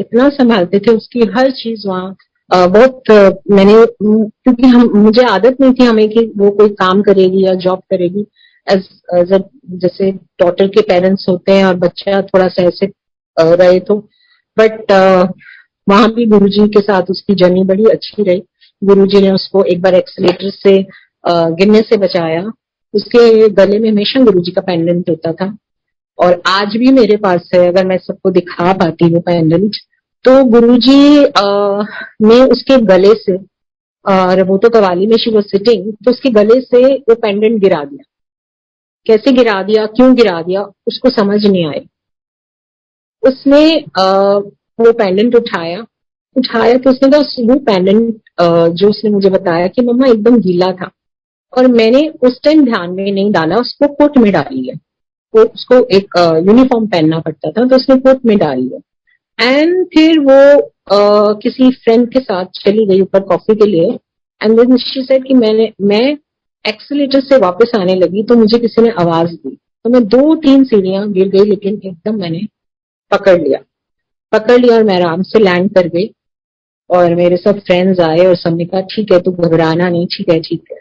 इतना संभालते थे, उसकी हर चीज वहाँ बहुत मैंने, क्योंकि हम, मुझे आदत नहीं थी हमें कि वो कोई काम करेगी या जॉब करेगी, एज जैसे डॉटर के पेरेंट्स होते हैं और बच्चा थोड़ा सा ऐसे रहे, तो बट वहां भी गुरुजी के साथ उसकी जर्नी बड़ी अच्छी रही। गुरुजी ने उसको एक बार एक्सीलेटर से गिरने से बचाया। उसके गले में हमेशा गुरुजी का पेंडेंट होता था, और आज भी मेरे पास है, अगर मैं सबको दिखा पाती हूँ पेंडेंट। तो गुरुजी ने उसके गले से, और वो तो कवाली में शी वाज सिटिंग, तो उसके गले से वो पेंडेंट गिरा दिया। कैसे गिरा दिया, क्यों गिरा दिया, उसको समझ नहीं आया। उसने वो पेंडेंट उठाया, तो उसने कहा वो पेंडेंट जो उसने मुझे बताया कि मम्मा एकदम गीला था, और मैंने उस टाइम ध्यान में नहीं डाला, उसको कोट में डाली है, वो उसको एक यूनिफॉर्म पहनना पड़ता था, तो उसने कोट में डाल लिया। एंड फिर वो किसी फ्रेंड के साथ चली गई ऊपर कॉफी के लिए, एंड देन शी सेड कि मैं एक्सीलेटर से वापस आने लगी तो मुझे किसी ने आवाज दी, तो मैं 2-3 सीढ़ियां गिर गई, लेकिन एकदम मैंने पकड़ लिया और मैं आराम से लैंड कर गई। और मेरे सब फ्रेंड्स आए और सबने कहा ठीक है, तू घबराना नहीं, ठीक है ठीक है।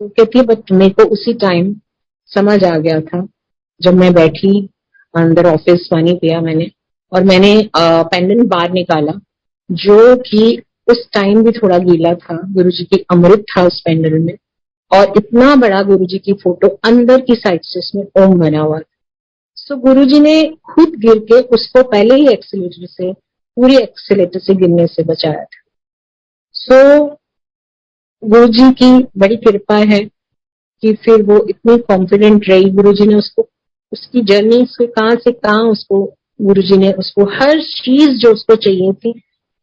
तो कहती है बट मेरे को उसी टाइम समझ आ गया था, जब मैं बैठी अंदर ऑफिस, पानी पिया मैंने, और मैंने पेंडेंट बाहर निकाला, जो कि उस टाइम भी थोड़ा गीला था, गुरुजी की अमृत था उस पेंडेंट में, और इतना बड़ा गुरुजी की फोटो अंदर की साइड से उसमें ओम बना हुआ था। सो गुरुजी ने खुद गिर के उसको पहले ही पूरी एक्सीलेटर से गिरने से बचाया था। सो गुरुजी की बड़ी कृपा है कि फिर वो इतनी कॉन्फिडेंट रही। गुरुजी ने उसको, उसकी जर्नी से कहाँ उसको, गुरुजी ने उसको हर चीज जो उसको चाहिए थी,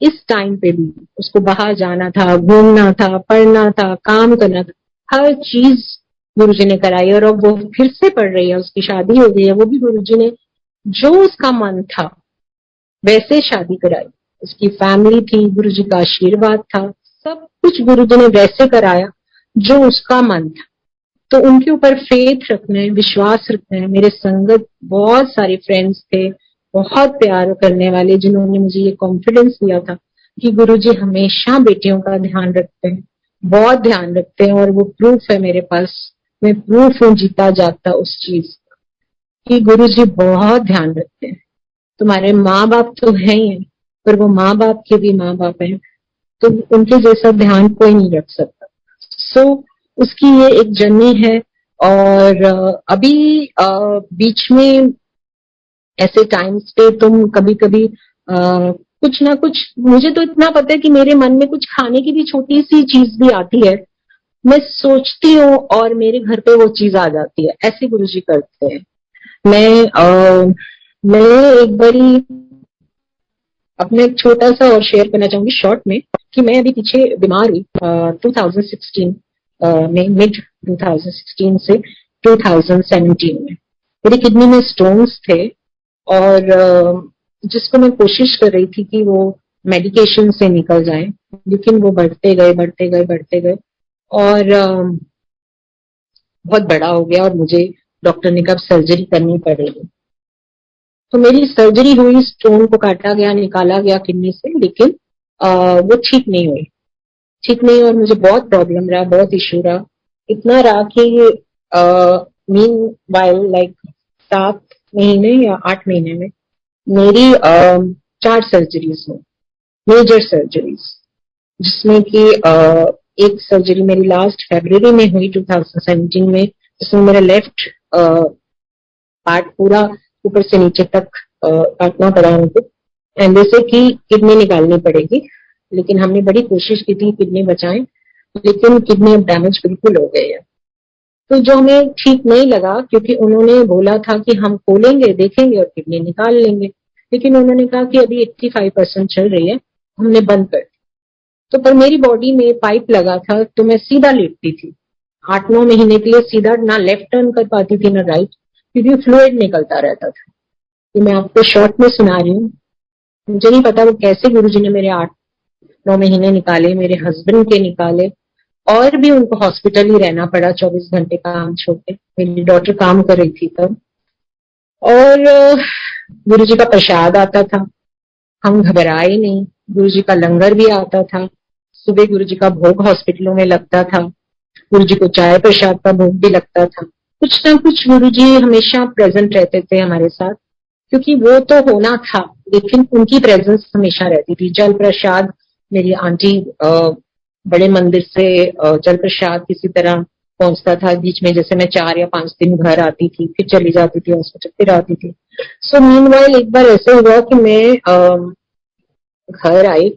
इस टाइम पे भी उसको बाहर जाना था, घूमना था, पढ़ना था, काम करना था, हर चीज गुरुजी ने कराई। और अब वो फिर से पढ़ रही है, उसकी शादी हो गई है, वो भी गुरुजी ने जो उसका मन था वैसे शादी कराई। उसकी फैमिली थी, गुरुजी का आशीर्वाद था, सब कुछ गुरुजी ने वैसे कराया जो उसका मन था। तो उनके ऊपर फेथ रखना है, विश्वास रखना है। मेरे संगत बहुत सारे फ्रेंड्स थे, बहुत प्यार करने वाले, जिन्होंने मुझे ये कॉन्फिडेंस दिया था कि गुरुजी हमेशा बेटियों का ध्यान रखते हैं, बहुत ध्यान रखते हैं। और वो प्रूफ है मेरे पास, मैं प्रूफ हूँ जीता जागता उस चीज कि गुरुजी बहुत ध्यान रखते हैं। तुम्हारे माँ बाप तो है ही हैं, पर वो माँ बाप के भी माँ बाप हैं, तो उनके जैसा ध्यान कोई नहीं रख सकता। सो उसकी ये एक जर्नी है। और अभी बीच में ऐसे टाइम्स पे तुम कभी कभी कुछ ना कुछ, मुझे तो इतना पता है कि मेरे मन में कुछ खाने की भी छोटी सी चीज भी आती है, मैं सोचती हूँ और मेरे घर पे वो चीज आ जाती है। ऐसे गुरुजी करते हैं। मैं एक बारी अपना एक छोटा सा और शेयर करना चाहूंगी शॉर्ट में, कि मैं अभी पीछे बीमार हुई 2016 में, मिड 2016 से 2017 में मेरी किडनी में स्टोन्स थे। और जिसको मैं कोशिश कर रही थी कि वो मेडिकेशन से निकल जाए, लेकिन वो बढ़ते गए बढ़ते गए बढ़ते गए, और बहुत बड़ा हो गया, और मुझे डॉक्टर ने कहा सर्जरी करनी पड़ेगी। तो मेरी सर्जरी हुई, स्टोन को काटा गया, निकाला गया किडनी से, लेकिन वो ठीक नहीं हुई, ठीक नहीं। और मुझे बहुत प्रॉब्लम रहा, बहुत इशू रहा, इतना रहा कि मीन वाइल लाइक 7 महीने या 8 महीने में मेरी 4 सर्जरीज हुई, मेजर सर्जरीज, जिसमें कि एक सर्जरी मेरी लास्ट फरवरी में हुई 2017 में, जिसमें मेरा लेफ्ट पार्ट पूरा ऊपर से नीचे तक काटना पड़ा उनको, एंड जैसे कि किडनी निकालनी पड़ेगी। लेकिन हमने बड़ी कोशिश की थी किडनी बचाएं, लेकिन किडनी अब डैमेज बिल्कुल हो गई है। तो जो हमें ठीक नहीं लगा, क्योंकि उन्होंने बोला था कि हम खोलेंगे, देखेंगे और किडनी निकाल लेंगे, लेकिन उन्होंने कहा कि अभी 85% चल रही है, हमने बंद कर दी। तो पर मेरी बॉडी में पाइप लगा था, तो मैं सीधा लेटती थी 8-9 महीने के लिए, सीधा ना लेफ्ट टर्न कर पाती थी ना राइट, क्योंकि फ्लूइड निकलता रहता था। तो मैं आपको शॉर्ट में सुना रही हूँ। मुझे नहीं पता वो कैसे गुरुजी ने मेरे 8-9 महीने निकाले, मेरे हस्बैंड के निकाले, और भी उनको हॉस्पिटल ही रहना पड़ा 24 घंटे काम छोड़ के। मेरी डॉटर काम कर रही थी तब। और गुरुजी का प्रसाद आता था, हम घबराए नहीं। गुरुजी का लंगर भी आता था, सुबह गुरुजी का भोग हॉस्पिटलों में लगता था, गुरुजी को चाय प्रसाद का भोग भी लगता था। कुछ ना कुछ गुरुजी हमेशा प्रेजेंट रहते थे हमारे साथ, क्योंकि वो तो होना था, लेकिन उनकी प्रेजेंस हमेशा रहती थी। जल प्रसाद, मेरी आंटी बड़े मंदिर से जल प्रसाद किसी तरह पहुंचता था बीच में, जैसे मैं 4 या 5 दिन घर आती थी, फिर चली जाती थी हॉस्पिटल, फिर आती थी। सो मीनवाइल एक बार ऐसे हुआ कि मैं घर आई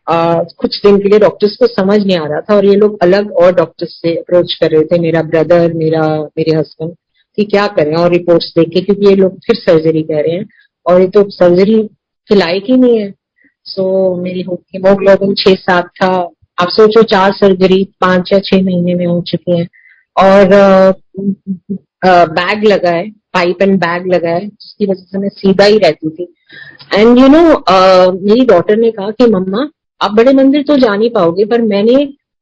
कुछ दिन के लिए, डॉक्टर्स को समझ नहीं आ रहा था, और ये लोग अलग और डॉक्टर्स से अप्रोच कर रहे थे, मेरा ब्रदर, मेरे हस्बैंड, कि क्या करें और रिपोर्ट्स देखे, क्योंकि ये लोग फिर सर्जरी कह रहे हैं और ये तो सर्जरी के लायक ही नहीं है। सो मेरी हीमोग्लोबिन 6-7 था। आप सोचो 4 सर्जरी 5 या 6 महीने में हो चुकी है, और बैग लगा है, पाइप एंड बैग लगा है, जिसकी वजह से मैं सीधा ही रहती थी। एंड यू नो, मेरी डॉटर ने कहा कि मम्मा आप बड़े मंदिर तो जा नहीं पाओगे, पर मैंने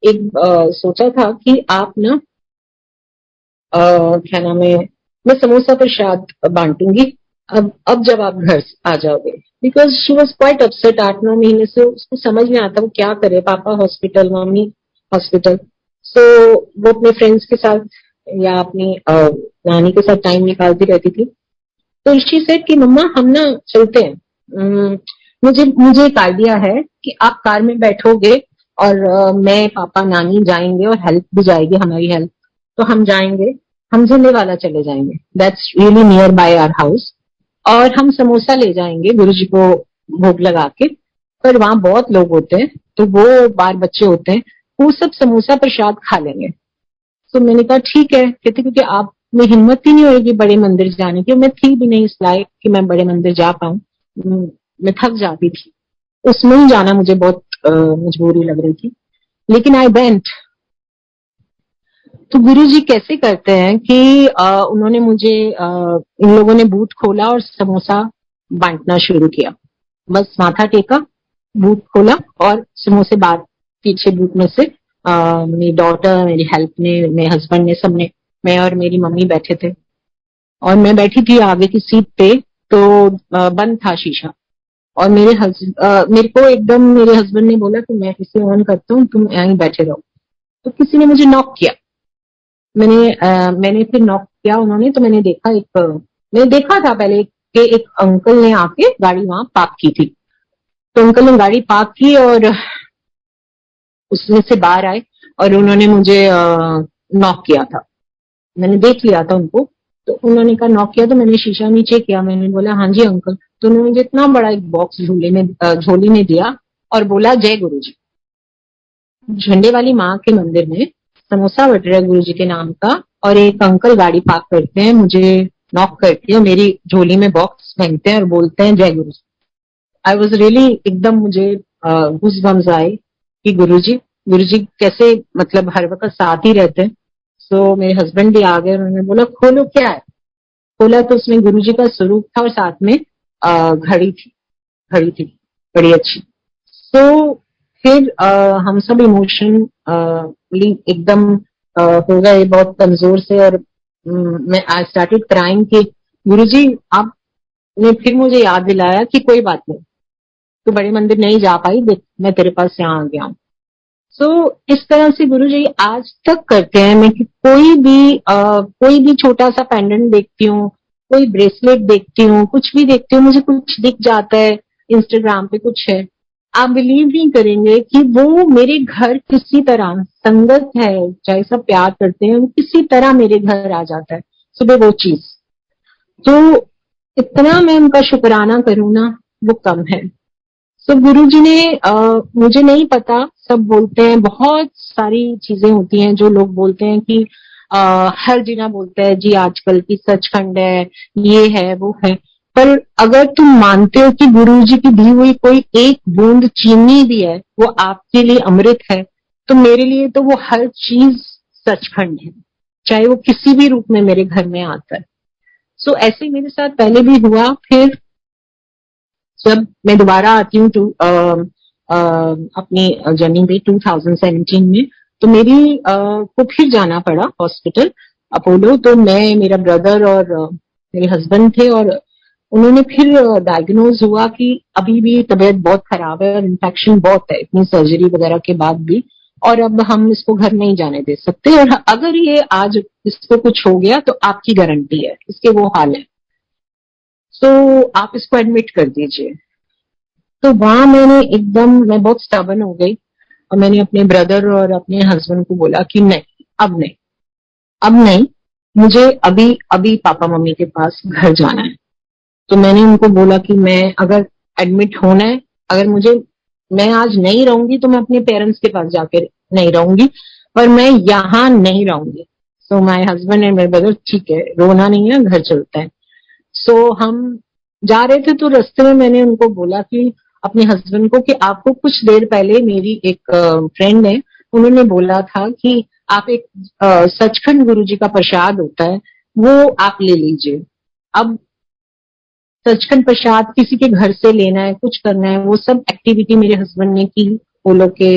एक सोचा था कि आप ना क्या नाम है, मैं समोसा प्रसाद बांटूंगी अब जब आप घर आ जाओगे, because she was quite upset. 8-9 महीने से उसको समझ में आता वो क्या करे, पापा हॉस्पिटल, मम्मी हॉस्पिटल। सो वो अपने फ्रेंड्स के साथ या अपनी नानी के साथ टाइम निकालती रहती थी। तो शी सेड कि मम्मा हम ना चलते हैं, मुझे मुझे एक आइडिया है कि आप कार में बैठोगे और मैं पापा नानी जाएंगे, और हेल्प भी जाएगी हमारी हेल्प, तो हम जाएंगे, हम झूले वाला चले जाएंगे, that's really near by our house, और हम समोसा ले जाएंगे गुरुजी को भोग लगा के। पर वहां बहुत लोग होते हैं, तो वो बार बच्चे होते हैं, वो सब समोसा प्रसाद खा लेंगे। तो मैंने कहा ठीक है, कहते क्योंकि आप में हिम्मत ही नहीं होगी बड़े मंदिर जाने की, मैं थी भी नहीं इस लायक कि मैं बड़े मंदिर जा पाऊं, मैं थक जाती थी, उसमें ही जाना मुझे बहुत मजबूरी लग रही थी, लेकिन आई वेंट। तो गुरु जी कैसे करते हैं कि उन्होंने मुझे इन लोगों ने बूथ खोला और समोसा बांटना शुरू किया, बस माथा टेका, बूथ खोला और समोसे बाहर पीछे बूथ में से मेरी डॉटर, मेरी हेल्प ने, मेरे हस्बैंड ने, सबने, मैं और मेरी मम्मी बैठे थे, और मैं बैठी थी आगे की सीट पे, तो बंद था शीशा, और मेरे को एकदम मेरे हस्बैंड ने बोला कि मैं इसे ऑन करता हूँ, तुम यहीं बैठे रहो। तो किसी ने मुझे नॉक किया, मैंने फिर नॉक किया उन्होंने, तो मैंने देखा था पहले के एक अंकल ने आके गाड़ी वहां पार्क की थी। तो अंकल ने गाड़ी पार्क की और उसमें से बाहर आए और उन्होंने मुझे नॉक किया था। मैंने देख लिया था उनको, तो उन्होंने कहा नॉक किया, तो मैंने शीशा नीचे किया, मैंने बोला हाँ जी अंकल। तो उन्होंने मुझे इतना बड़ा एक बॉक्स झोली में दिया और बोला जय गुरु जी। झंडे वाली माँ के मंदिर में समोसा बट रहा है गुरु जी के नाम का, और एक अंकल गाड़ी पार्क करते हैं, मुझे नॉक करते हैं और मेरी झोली में बॉक्स फेंकते हैं और बोलते हैं जय गुरु जी। आई वॉज रियली, एकदम मुझे घुस बम्स आए कि गुरु जी कैसे मतलब हर वक्त साथ ही रहते हैं। सो मेरे हस्बैंड भी आ गए, उन्होंने बोला खोलो क्या है। खोला तो उसमें गुरु जी का स्वरूप था और साथ में घड़ी थी, घड़ी थी बड़ी अच्छी। तो फिर हम सब इमोशनली एकदम हो गए बहुत कमजोर से, और मैं आई स्टार्टेड क्राइंग कि गुरुजी आपने फिर मुझे याद दिलाया कि कोई बात नहीं, तू बड़े मंदिर नहीं जा पाई, देख मैं तेरे पास यहाँ आ गया हूँ। सो इस तरह से गुरुजी आज तक करते हैं। मैं कि कोई भी छोटा सा पेंडेंट देखती हूँ, कोई ब्रेसलेट देखती हूँ, कुछ भी देखती हूँ, मुझे कुछ दिख जाता है, इंस्टाग्राम पे कुछ है, आप बिलीव नहीं करेंगे कि वो मेरे घर किसी तरह, संगत है चाहे सब प्यार करते हैं, वो किसी तरह मेरे घर आ जाता है सुबह वो चीज। तो इतना मैं उनका शुक्राना करूँ ना, वो कम है। सो गुरु जी ने मुझे नहीं पता, सब बोलते हैं, बहुत सारी चीजें होती हैं जो लोग बोलते हैं कि हर जिना बोलता है जी आजकल की सचखंड है, ये है वो है। पर अगर तुम मानते हो कि गुरु जी की दी हुई कोई एक बूंद चीनी भी है वो आपके लिए अमृत है, तो मेरे लिए तो वो हर चीज सचखंड है, चाहे वो किसी भी रूप में मेरे घर में आता है। सो ऐसे मेरे साथ पहले भी हुआ। फिर जब मैं दोबारा आती हूँ अपनी जर्नी पे 2017 में, तो मेरी को फिर जाना पड़ा हॉस्पिटल अपोलो। तो मैं, मेरा ब्रदर और मेरे हस्बैंड थे, और उन्होंने फिर डायग्नोज हुआ कि अभी भी तबीयत बहुत खराब है और इन्फेक्शन बहुत है इतनी सर्जरी वगैरह के बाद भी, और अब हम इसको घर नहीं जाने दे सकते, और अगर ये आज इसको कुछ हो गया तो आपकी गारंटी है, इसके वो हाल है, तो आप इसको एडमिट कर दीजिए। तो वहां मैं बहुत स्टबन हो गई और मैंने अपने ब्रदर और अपने हस्बैंड को बोला कि नहीं, अब नहीं, अब नहीं, मुझे अभी अभी पापा मम्मी के पास घर जाना है। तो मैंने उनको बोला कि मैं अगर एडमिट होना है, अगर मैं आज नहीं रहूंगी तो मैं अपने पेरेंट्स के पास जाकर नहीं रहूंगी, पर मैं यहाँ नहीं रहूंगी। So my husband and my brother, ठीक है रोना नहीं है, घर चलता है। सो हम जा रहे थे, तो रास्ते में मैंने उनको बोला कि अपने हस्बैंड को कि आपको कुछ देर पहले मेरी एक फ्रेंड है, उन्होंने बोला था कि आप एक सचखंड गुरु जी का प्रसाद होता है वो आप ले लीजिए। अब सचखंड प्रसाद किसी के घर से लेना है, कुछ करना है, वो सब एक्टिविटी मेरे हस्बैंड ने की पोलो के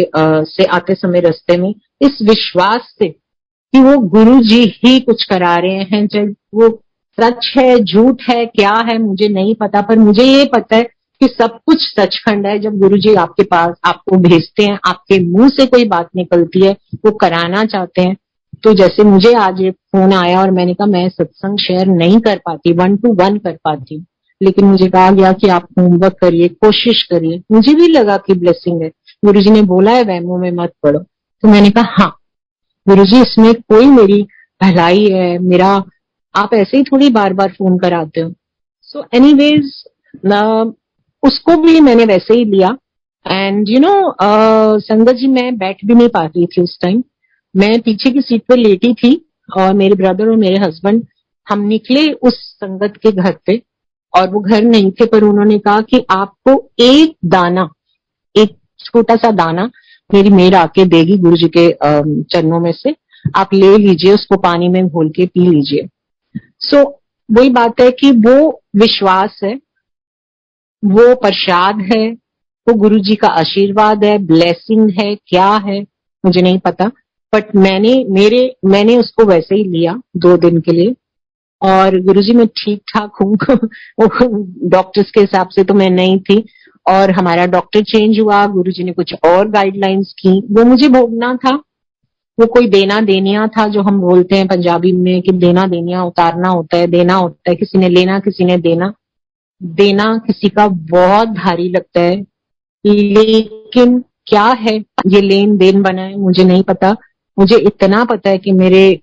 से आते समय रास्ते में, इस विश्वास से कि वो गुरु जी ही कुछ करा रहे हैं, चाहे वो सच है झूठ है क्या है मुझे नहीं पता, पर मुझे ये पता है कि सब कुछ सचखंड है। जब गुरु जी आपके पास आपको भेजते हैं, आपके मुंह से कोई बात निकलती है, वो कराना चाहते हैं। तो जैसे मुझे आज ये फोन आया और मैंने कहा मैं सत्संग शेयर नहीं कर पाती, 1-to-1 कर पाती हूँ, लेकिन मुझे कहा गया कि आप होमवर्क करिए, कोशिश करिए। मुझे भी लगा कि ब्लेसिंग है, गुरु जी ने बोला है वहमों में मत पड़ो। तो मैंने कहा हाँ गुरुजी इसमें कोई मेरी भलाई है, मेरा आप ऐसे ही थोड़ी बार बार फोन कराते हो। सो एनीवेज उसको भी मैंने वैसे ही लिया। एंड संगत जी मैं बैठ भी नहीं पाती थी उस टाइम, मैं पीछे की सीट पर लेटी थी, और मेरे ब्रदर और मेरे हस्बैंड हम निकले उस संगत के घर पे, और वो घर नहीं थे, पर उन्होंने कहा कि आपको एक दाना, एक छोटा सा दाना मेरी मेड आके देगी गुरु जी के चरणों में से, आप ले लीजिए, उसको पानी में घोल के पी लीजिए। सो वही बात है कि वो विश्वास है, वो प्रसाद है, वो गुरु जी का आशीर्वाद है, ब्लेसिंग है, क्या है मुझे नहीं पता, बट मैंने उसको वैसे ही लिया 2 दिन के लिए, और गुरुजी मैं ठीक ठाक हूँ डॉक्टर्स के हिसाब से तो मैं नहीं थी, और हमारा डॉक्टर चेंज हुआ, गुरुजी ने कुछ और गाइडलाइंस की, वो मुझे भोगना था। वो कोई देना देनिया था, जो हम बोलते हैं पंजाबी में कि देना देनिया उतारना होता है, देना होता है, किसी ने लेना किसी ने देना। देना किसी का बहुत भारी लगता है, लेकिन क्या है, ये लेन देन बना है, मुझे नहीं पता। मुझे इतना पता है कि मेरे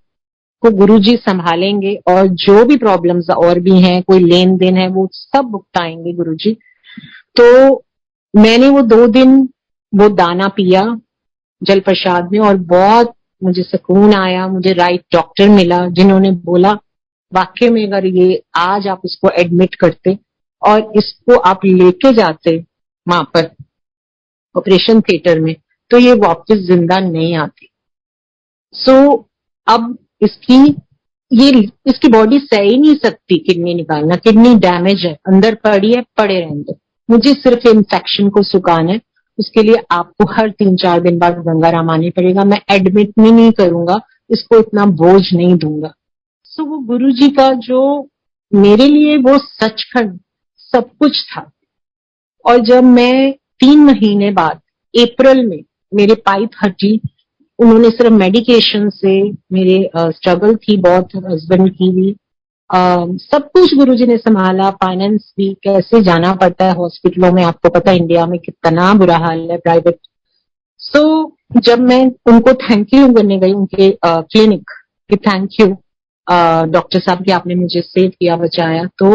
को गुरुजी संभालेंगे, और जो भी प्रॉब्लम्स और भी हैं, कोई लेन देन है, वो सब भुगताएंगे गुरुजी। तो मैंने वो 2 दिन वो दाना पिया जल प्रसाद में, और बहुत मुझे सुकून आया। मुझे राइट डॉक्टर मिला जिन्होंने बोला वाकई में अगर ये आज आप इसको एडमिट करते और इसको आप लेके जाते वहां पर ऑपरेशन थिएटर में, तो ये वापस जिंदा नहीं आती। सो अब इसकी बॉडी सह ही नहीं सकती किडनी निकालना। किडनी डैमेज है, अंदर पड़ी है, पड़े रहने दो। मुझे सिर्फ इन्फेक्शन को सुखाना है। उसके लिए आपको हर 3-4 दिन बाद गंगाराम आने पड़ेगा। मैं एडमिट नहीं करूंगा, इसको इतना बोझ नहीं दूंगा। सो वो गुरुजी का जो मेरे लिए वो सचखंड सब कुछ था। और जब मैं 3 महीने बाद अप्रैल में मेरे पाइप हटी, उन्होंने सिर्फ मेडिकेशन से, मेरे स्ट्रगल थी बहुत हस्बैंड की भी, सब कुछ गुरुजी ने संभाला। फाइनेंस भी, कैसे जाना पड़ता है हॉस्पिटलों में, आपको पता है इंडिया में कितना बुरा हाल है प्राइवेट। सो जब मैं उनको थैंक यू करने गई उनके क्लिनिक कि थैंक यू डॉक्टर साहब कि आपने मुझे सेव किया, बचाया, तो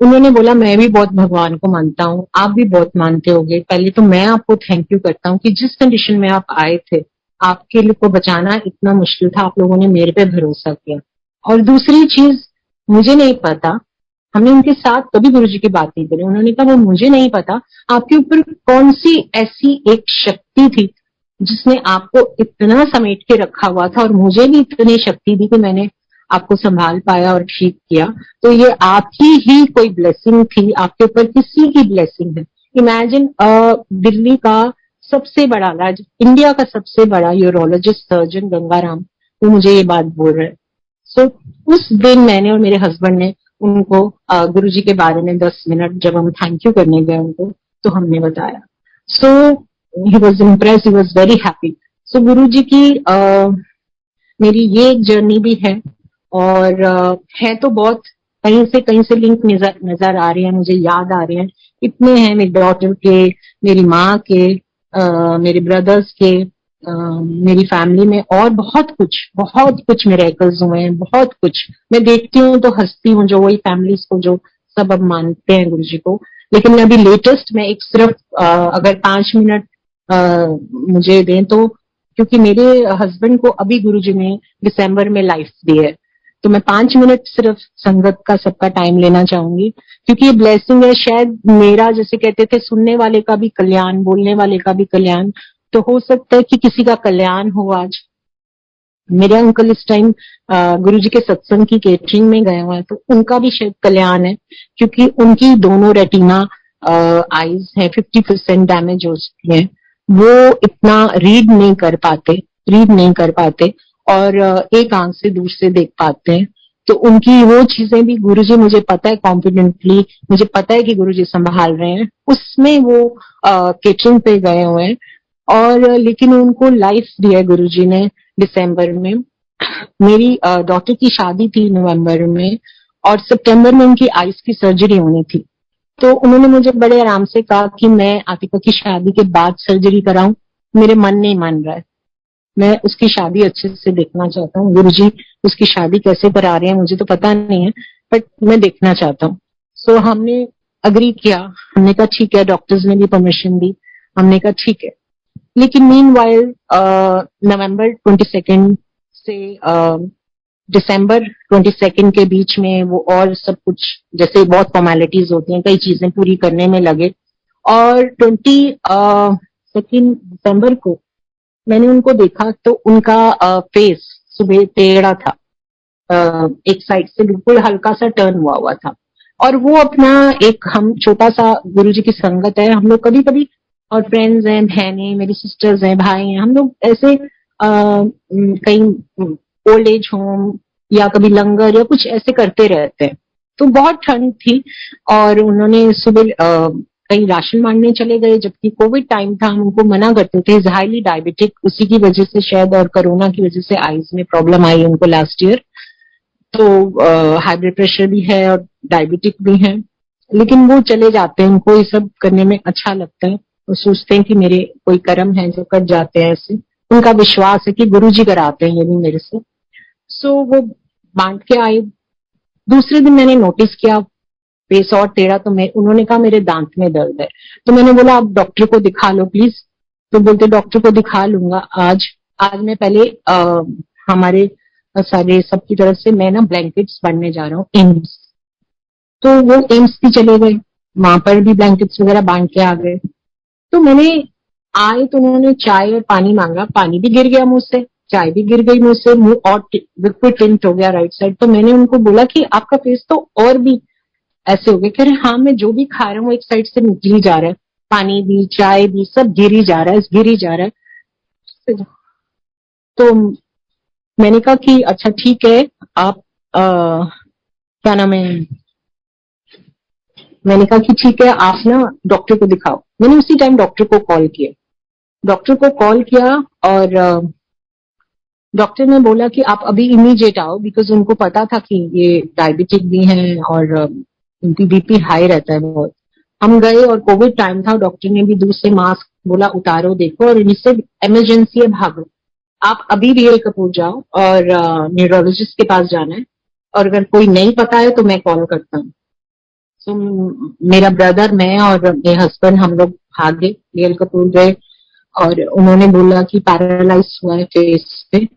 उन्होंने बोला मैं भी बहुत भगवान को मानता हूँ, आप भी बहुत मानते होगे, पहले तो मैं आपको थैंक यू करता हूँ कि जिस कंडीशन में आप आए थे, आपके लिए को बचाना इतना मुश्किल था, आप लोगों ने मेरे पे भरोसा किया। और दूसरी चीज, मुझे नहीं पता, हमने उनके साथ कभी गुरुजी की बात नहीं करी। उन्होंने कहा वो मुझे नहीं पता आपके ऊपर कौन सी ऐसी एक शक्ति थी जिसने आपको इतना समेट के रखा हुआ था, और मुझे भी इतनी शक्ति दी कि मैंने आपको संभाल पाया और ठीक किया। तो ये आपकी ही कोई ब्लेसिंग थी, आपके ऊपर किसी की ब्लेसिंग है। इमेजिन दिल्ली का सबसे बड़ा, इंडिया का सबसे बड़ा यूरोलॉजिस्ट सर्जन गंगाराम, वो मुझे ये बात बोल रहे हैं। सो उस दिन मैंने और मेरे हस्बैंड ने उनको गुरुजी के बारे में 10 मिनट जब हम थैंक यू करने गए उनको, तो हमने बताया। So he was impress, he was very happy. So गुरुजी की मेरी ये एक जर्नी भी है, और है तो बहुत, कहीं से लिंक नजर आ रहे हैं, मुझे याद आ रहे हैं, इतने हैं, मेरी डॉटर के, मेरी माँ के, मेरे ब्रदर्स के, मेरी फैमिली में, और बहुत कुछ मिरेकल्स हुए हैं, बहुत कुछ। मैं देखती हूँ तो हंसती हूँ, जो वही फैमिलीज को जो सब अब मानते हैं गुरुजी को। लेकिन अभी लेटेस्ट में एक सिर्फ अगर 5 मिनट मुझे दें तो, क्योंकि मेरे हस्बैंड को अभी गुरुजी ने दिसंबर में लाइफ दी है, तो मैं 5 मिनट सिर्फ संगत का सबका टाइम लेना चाहूंगी, क्योंकि ये ब्लेसिंग है। शायद मेरा, जैसे कहते थे, सुनने वाले का भी कल्याण, बोलने वाले का भी कल्याण, तो हो सकता है कि किसी का कल्याण हो आज। मेरे अंकल इस टाइम गुरुजी के सत्संग की केटरिंग में गए हुए हैं, तो उनका भी शायद कल्याण है, क्योंकि उनकी दोनों रेटिना आईज है 50% डैमेज हो चुकी है। वो इतना रीड नहीं कर पाते, और एक आंख से दूर से देख पाते हैं। तो उनकी वो चीजें भी गुरुजी, मुझे पता है कॉन्फिडेंटली, मुझे पता है कि गुरुजी संभाल रहे हैं, उसमें वो केटरिंग पे गए हुए हैं। और लेकिन उनको लाइफ दिया गुरुजी ने दिसंबर में। मेरी डॉटर की शादी थी नवंबर में, और सितंबर में उनकी आईज की सर्जरी होनी थी। तो उन्होंने मुझे बड़े आराम से कहा कि मैं आतिका की शादी के बाद सर्जरी कराऊं, मेरे मन नहीं मान रहा है, मैं उसकी शादी अच्छे से देखना चाहता हूँ। गुरुजी उसकी शादी कैसे करा रहे हैं मुझे तो पता नहीं है, बट मैं देखना चाहता हूँ। सो हमने अग्री किया, हमने कहा ठीक है, डॉक्टर्स ने भी परमिशन दी, हमने कहा ठीक है। लेकिन मीनवाइल नवंबर 22 से दिसंबर 22 के बीच में वो और सब कुछ, जैसे बहुत फॉर्मेलिटीज होती हैं, कई चीजें पूरी करने में लगे। और 22 दिसंबर को मैंने उनको देखा तो उनका फेस सुबह टेढ़ा था, एक साइड से बिल्कुल हल्का सा टर्न हुआ था। और वो अपना एक, हम छोटा सा गुरुजी की संगत है, हम लोग कभी कभी, और फ्रेंड्स हैं, बहनें, मेरी सिस्टर्स हैं, भाई हैं, हम लोग ऐसे कहीं ओल्ड एज होम या कभी लंगर या कुछ ऐसे करते रहते हैं। तो बहुत ठंड थी, और उन्होंने सुबह कहीं राशन मांगने चले गए, जबकि कोविड टाइम था, हम उनको मना करते थे, हाईली डायबिटिक, उसी की वजह से शायद, और कोरोना की वजह से आईज में प्रॉब्लम आई उनको लास्ट ईयर। तो हाई ब्लड प्रेशर भी है और डायबिटिक भी है। लेकिन वो चले जाते हैं, उनको ये सब करने में अच्छा लगता है। वो सोचते हैं कि मेरे कोई कर्म है जो कट जाते हैं ऐसे। उनका विश्वास है कि गुरुजी कराते हैं ये भी मेरे से। सो वो बांट के आए। दूसरे दिन मैंने नोटिस किया फेस और टेढ़ा, तो मैं उन्होंने कहा मेरे दांत में दर्द है। तो मैंने बोला आप डॉक्टर को दिखा लो प्लीज। तो बोलते डॉक्टर को दिखा लूंगा आज। आज मैं पहले हमारे सारे सबकी तरफ से मैं ना ब्लैंकेट्स बांटने जा रहा हूँ एम्स। तो वो एम्स भी चले गए, वहां पर भी ब्लैंकेट्स वगैरह बांट के आ गए। तो मैंने आए तो उन्होंने चाय और पानी मांगा, पानी भी गिर गया मुंह से, चाय भी गिर गई मुंह से, मुंह और बिल्कुल टिंट हो गया राइट साइड। तो मैंने उनको बोला कि आपका फेस तो और भी ऐसे हो गए। कह रहे हाँ मैं जो भी खा रहा हूँ एक साइड से निकल ही जा रहा है, पानी भी चाय भी सब गिर ही जा रहा है, गिर ही जा रहा है। तो मैंने कहा कि अच्छा ठीक है, आप क्या नाम है, मैंने कहा कि ठीक है आप ना डॉक्टर को दिखाओ। मैंने उसी टाइम डॉक्टर को कॉल किया। डॉक्टर को कॉल किया और डॉक्टर ने बोला कि आप अभी इमीडिएट आओ, बिकॉज उनको पता था कि ये डायबिटिक भी हैं और उनकी बीपी हाई रहता है बहुत। हम गए और कोविड टाइम था, डॉक्टर ने भी दूर से मास्क बोला उतारो देखो, और इनसे इमरजेंसी है भागो, आप अभी बीएल कपूर जाओ और न्यूरोलॉजिस्ट के पास जाना है, और अगर कोई नहीं पता है तो मैं कॉल करता हूँ। तो मेरा ब्रदर, मैं और मेरे हस्बैंड हम लोग भागे, बीएल कपूर गए और उन्होंने बोला कि पैरालाइज हुआ है फेस पे,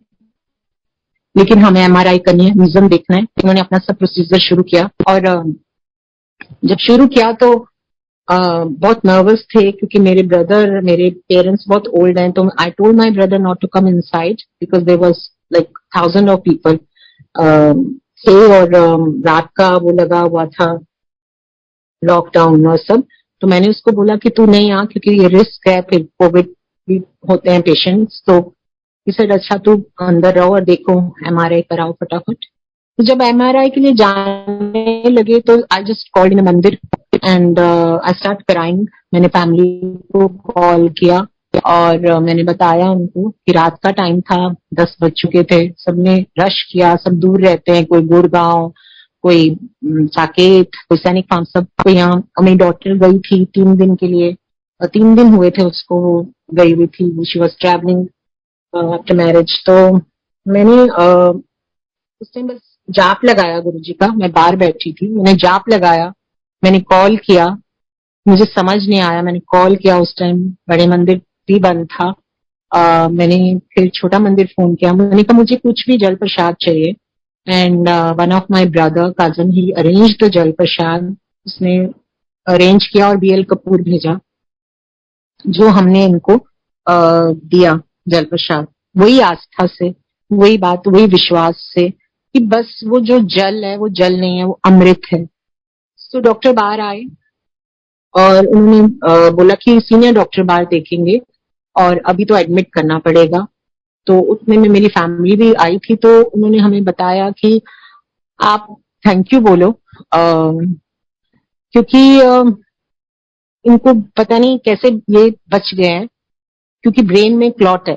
लेकिन हमें एमआरआई करनी है, विजन देखना है। उन्होंने अपना सब प्रोसीजर शुरू किया और जब शुरू किया तो बहुत नर्वस थे क्योंकि मेरे ब्रदर, मेरे पेरेंट्स बहुत ओल्ड हैं। तो I told my brother not to come inside because there was like thousand of people थे, और रात का वो लगा हुआ था लॉकडाउन और सब। तो मैंने उसको बोला कि तू नहीं आ क्योंकि ये रिस्क है, फिर कोविड भी होते हैं पेशेंट्स। तो इसे अच्छा तू अंदर रहो और देखो एमआरआई कराओ फटाफट। तो जब एमआरआई के लिए जाने लगे तो आई जस्ट कॉल्ड इन मंदिर एंड आई स्टार्ट क्राइंग। मैंने फैमिली को कॉल किया और मैंने बताया उनको कि रात का टाइम था, 10 बज चुके थे। सबने रश किया, सब दूर रहते हैं, कोई गुड़गांव, कोई साकेत, कोई सैनिक फार्म, सब कोई यहाँ। मेरी डॉटर गई थी 3 दिन के लिए, 3 दिन हुए थे उसको गई हुई थी, she was travelling after marriage. तो मैंने उस टाइम बस जाप लगाया गुरुजी का, मैं बाहर बैठी थी, मैंने जाप लगाया, मैंने कॉल किया, मुझे समझ नहीं आया, मैंने कॉल किया। उस टाइम बड़े मंदिर भी बंद था। मैंने फिर छोटा मंदिर फोन किया, मैंने कहा मुझे कुछ भी जल प्रसाद चाहिए। And one of my brother cousin he arrange the जल प्रसाद, उसने अरेंज किया और बीएल कपूर भेजा, जो हमने इनको दिया जल प्रसाद। वही आस्था से, वही बात, वही विश्वास से कि बस वो जो जल है वो जल नहीं है, वो अमृत है। तो डॉक्टर बाहर आए और उन्होंने बोला कि सीनियर डॉक्टर बाहर देखेंगे और अभी तो एडमिट करना पड़ेगा। तो उतने में मेरी फैमिली भी आई थी, तो उन्होंने हमें बताया कि आप थैंक यू बोलो क्योंकि इनको पता नहीं कैसे ये बच गए हैं, क्योंकि ब्रेन में क्लॉट है,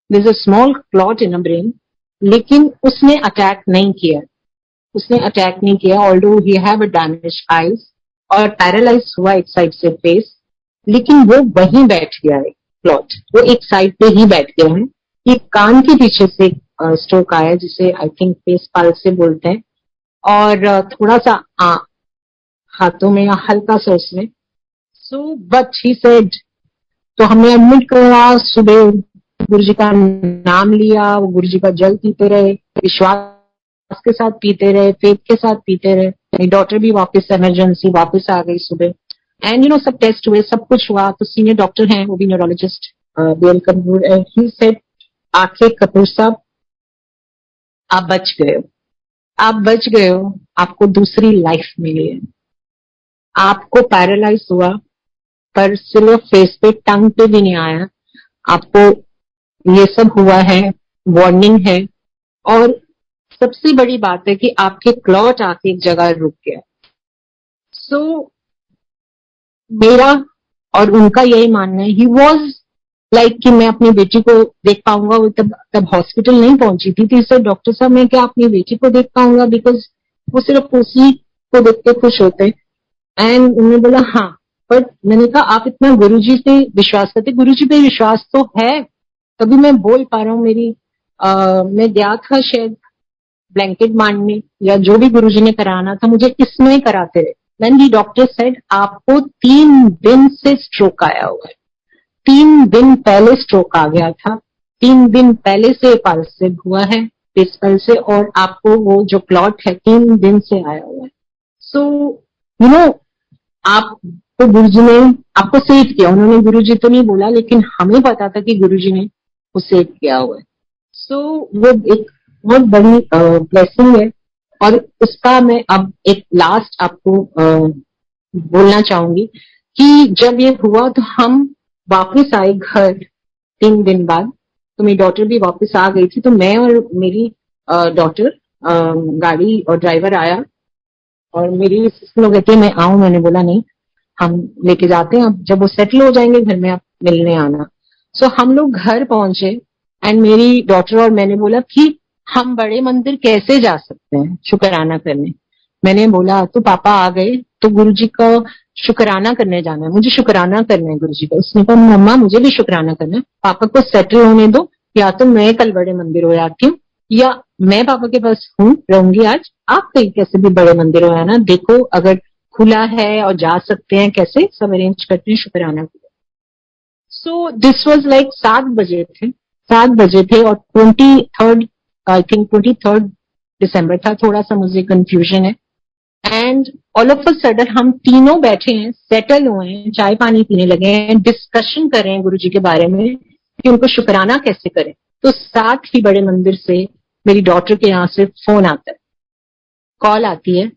there is a small clot in a brain, लेकिन उसने अटैक नहीं किया, उसने अटैक नहीं किया। Although he have a damage eyes और पैरालाइज हुआ एक साइड से फेस, लेकिन वो वहीं बैठ गया है क्लॉट, वो एक साइड पे ही बैठ गया है। ये कान के पीछे से स्ट्रोक आया जिसे आई थिंक फेस पाल्से बोलते हैं, और थोड़ा सा हाथों में या हल्का सा उसमें। सो बट ही सेड, तो हमने एडमिट करा। सुबह गुरुजी का नाम लिया, वो गुरुजी का जल पीते रहे, विश्वास के साथ पीते रहे, फेथ के साथ पीते रहे। मेरी डॉटर भी वापस इमरजेंसी वापस आ गई सुबह, एंड यू नो सब टेस्ट हुए, सब कुछ हुआ। तो सीनियर डॉक्टर हैं, वो भी neurologist B L Kapoor, he said आंखें कपूर साहब आप बच गए हो, आप बच गए हो, आपको दूसरी लाइफ मिली है। आपको पैरालाइज हुआ पर सिर्फ फेस पे, टंग पे भी नहीं आया, आपको ये सब हुआ है, वार्निंग है। और सबसे बड़ी बात है कि आपके क्लॉट आके एक जगह रुक गया। सो मेरा और उनका यही मानना है, ही वॉज लाइक कि मैं अपनी बेटी को देख पाऊंगा। वो तब हॉस्पिटल नहीं पहुंची थी सर डॉक्टर साहब मैं क्या अपनी बेटी को देख पाऊंगा, बिकॉज वो सिर्फ उसी को देख के खुश होते। एंड उन्होंने बोला हाँ, बट मैंने कहा आप इतना गुरुजी पे विश्वास करते, गुरुजी पे विश्वास तो है तभी मैं बोल पा रहा हूँ। मैं गया था शायद ब्लैंकेट मारने या जो भी गुरुजी ने कराना था मुझे इसमें कराते रहे। देन दी डॉक्टर सेड आपको 3 दिन से स्ट्रोक आया हुआ है, 3 दिन पहले स्ट्रोक आ गया था, 3 दिन पहले से पल्स हुआ है पेस्पल से, और आपको वो जो क्लॉट है 3 दिन से आया हुआ है। सो यू नो आपको गुरुजी ने आपको सेव किया, उन्होंने गुरुजी तो नहीं बोला लेकिन हमें पता था कि गुरुजी ने वो सेव किया हुआ है। सो वो एक बहुत बड़ी ब्लेसिंग है। और उसका मैं अब एक लास्ट आपको बोलना चाहूंगी कि जब ये हुआ तो हम वापस आए घर 3 दिन बाद, तो मेरी डॉटर भी वापस आ गई थी, तो मैं और मेरी डॉटर गाड़ी और ड्राइवर आया और मेरी सिस्टर लोग कहती है मैं आऊं, मैंने बोला नहीं हम लेके जाते हैं, अब जब वो सेटल हो जाएंगे घर में आप मिलने आना। सो हम लोग घर पहुंचे एंड मेरी डॉटर और मैंने बोला कि हम बड़े मंदिर कैसे जा सकते हैं शुक्राना करने। मैंने बोला तो पापा आ गए तो गुरुजी का शुक्राना करने जाना है, मुझे शुक्राना करना है गुरुजी का। उसने कहा मम्मा मुझे भी शुक्राना करना है, पापा को सेटल होने दो, या तो मैं कल बड़े मंदिर हो जाती हूँ या मैं पापा के पास हूँ रहूंगी आज, आप कहीं कैसे भी बड़े मंदिर हो आना, देखो अगर खुला है और जा सकते हैं कैसे सब अरेंज करते हैं शुक्राना के लिए। सो दिस वाज लाइक 7 बजे थे, 7 बजे थे और 23rd आई थिंक 23rd दिसंबर था, थोड़ा सा मुझे कंफ्यूजन है। And all of a sudden हम तीनों बैठे हैं, सेटल हुए हैं, चाय पानी पीने लगे हैं, डिस्कशन कर रहे हैं गुरुजी के बारे में कि उनको शुक्राना कैसे करें। तो साथ ही बड़े मंदिर से मेरी डॉटर के यहाँ से फोन आता है, कॉल आती है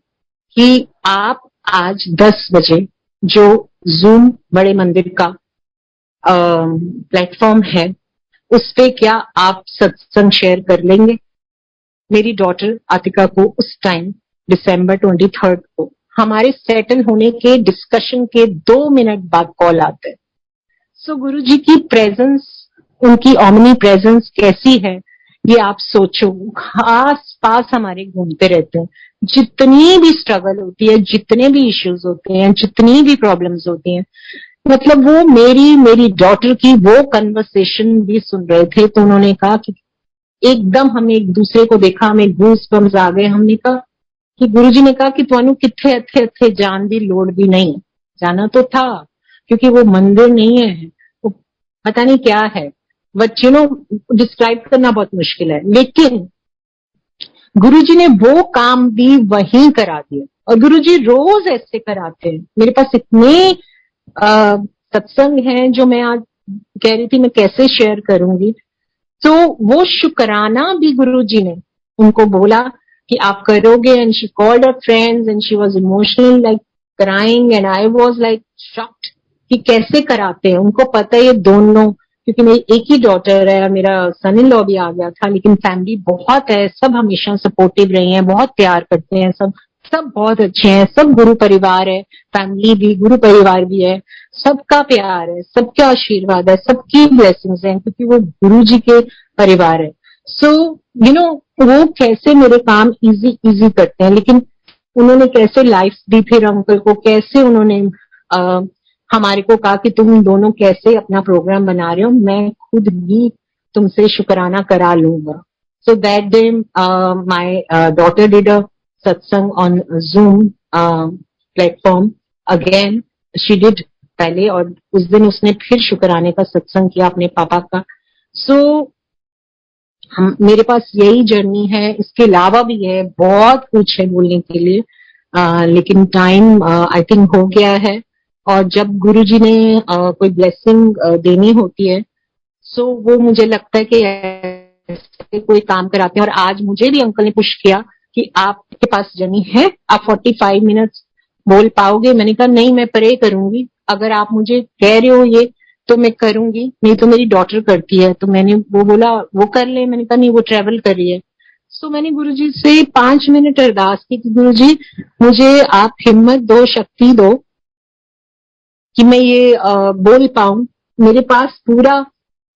कि आप आज 10 बजे जो जूम बड़े मंदिर का प्लेटफॉर्म है उस पे क्या आप सत्संग शेयर कर लेंगे। मेरी डॉटर आतिका को उस टाइम दिसंबर 23rd को हमारे सेटल होने के डिस्कशन के 2 मिनट बाद कॉल आता है। सो गुरुजी की प्रेजेंस, उनकी ओमनी प्रेजेंस कैसी है ये आप सोचो, आस पास हमारे घूमते रहते हैं। जितनी भी स्ट्रगल होती है, जितने भी इश्यूज होते हैं, जितनी भी प्रॉब्लम्स होती हैं, मतलब वो मेरी डॉटर की वो कन्वर्सेशन भी सुन रहे थे, तो उन्होंने कहा कि एकदम हमने एक दूसरे को देखा, हमें गूस बम्स आ गए। हमने कहा कि गुरुजी ने कहा कि तुहानू किथे इत्थे इत्थे जान दी लोड़ भी नहीं, जाना तो था क्योंकि वो मंदिर नहीं है, वो पता नहीं क्या है, बट यू नो डिस्क्राइब करना बहुत मुश्किल है। लेकिन गुरुजी ने वो काम भी वहीं करा दिया और गुरुजी रोज ऐसे कराते हैं। मेरे पास इतने सत्संग हैं जो मैं आज कह रही थी मैं कैसे शेयर करूंगी। तो वो शुक्राना भी गुरुजी ने उनको बोला कि आप करोगे, and she called her friends and she was emotional like crying and I was like shocked कि कैसे कराते हैं। उनको पता है ये दोनों, क्योंकि मेरी एक ही डॉटर है और मेरा सन इन लॉ भी आ गया था, लेकिन फैमिली बहुत है, सब हमेशा सपोर्टिव रहे हैं, बहुत प्यार करते हैं, सब सब बहुत अच्छे हैं, सब गुरु परिवार है, फैमिली भी गुरु परिवार भी है, सबका प्यार है, सबका आशीर्वाद है, सबकी ब्लेसिंग्स हैं क्योंकि वो गुरु जी के परिवार है। सो यू नो वो कैसे मेरे काम इजी इजी करते हैं, लेकिन उन्होंने कैसे लाइफ दी फिर अंकल को, कैसे उन्होंने हमारे को कहा कि तुम दोनों कैसे अपना प्रोग्राम बना रहे हो, मैं खुद भी तुमसे शुक्राना करा लूंगा। So that day my daughter did a satsang on Zoom platform again she did पहले, और उस दिन उसने फिर शुक्राने का सत्संग किया अपने पापा का। सो हम मेरे पास यही जर्नी है, इसके अलावा भी है, बहुत कुछ है बोलने के लिए, लेकिन टाइम आई थिंक हो गया है। और जब गुरुजी ने कोई ब्लेसिंग देनी होती है सो वो मुझे लगता है कि ऐसे कोई काम कराते हैं। और आज मुझे भी अंकल ने पुश किया कि आपके पास जर्नी है, आप 45 मिनट्स बोल पाओगे। मैंने कहा नहीं मैं प्रे करूंगी, अगर आप मुझे कह रहे हो ये तो मैं करूंगी, नहीं तो मेरी डॉटर करती है। तो मैंने वो बोला वो कर ले, मैंने कहा नहीं वो ट्रेवल कर रही है। सो मैंने गुरुजी से 5 मिनट अरदास की कि गुरुजी मुझे आप हिम्मत दो, शक्ति दो कि मैं ये बोल पाऊं। मेरे पास पूरा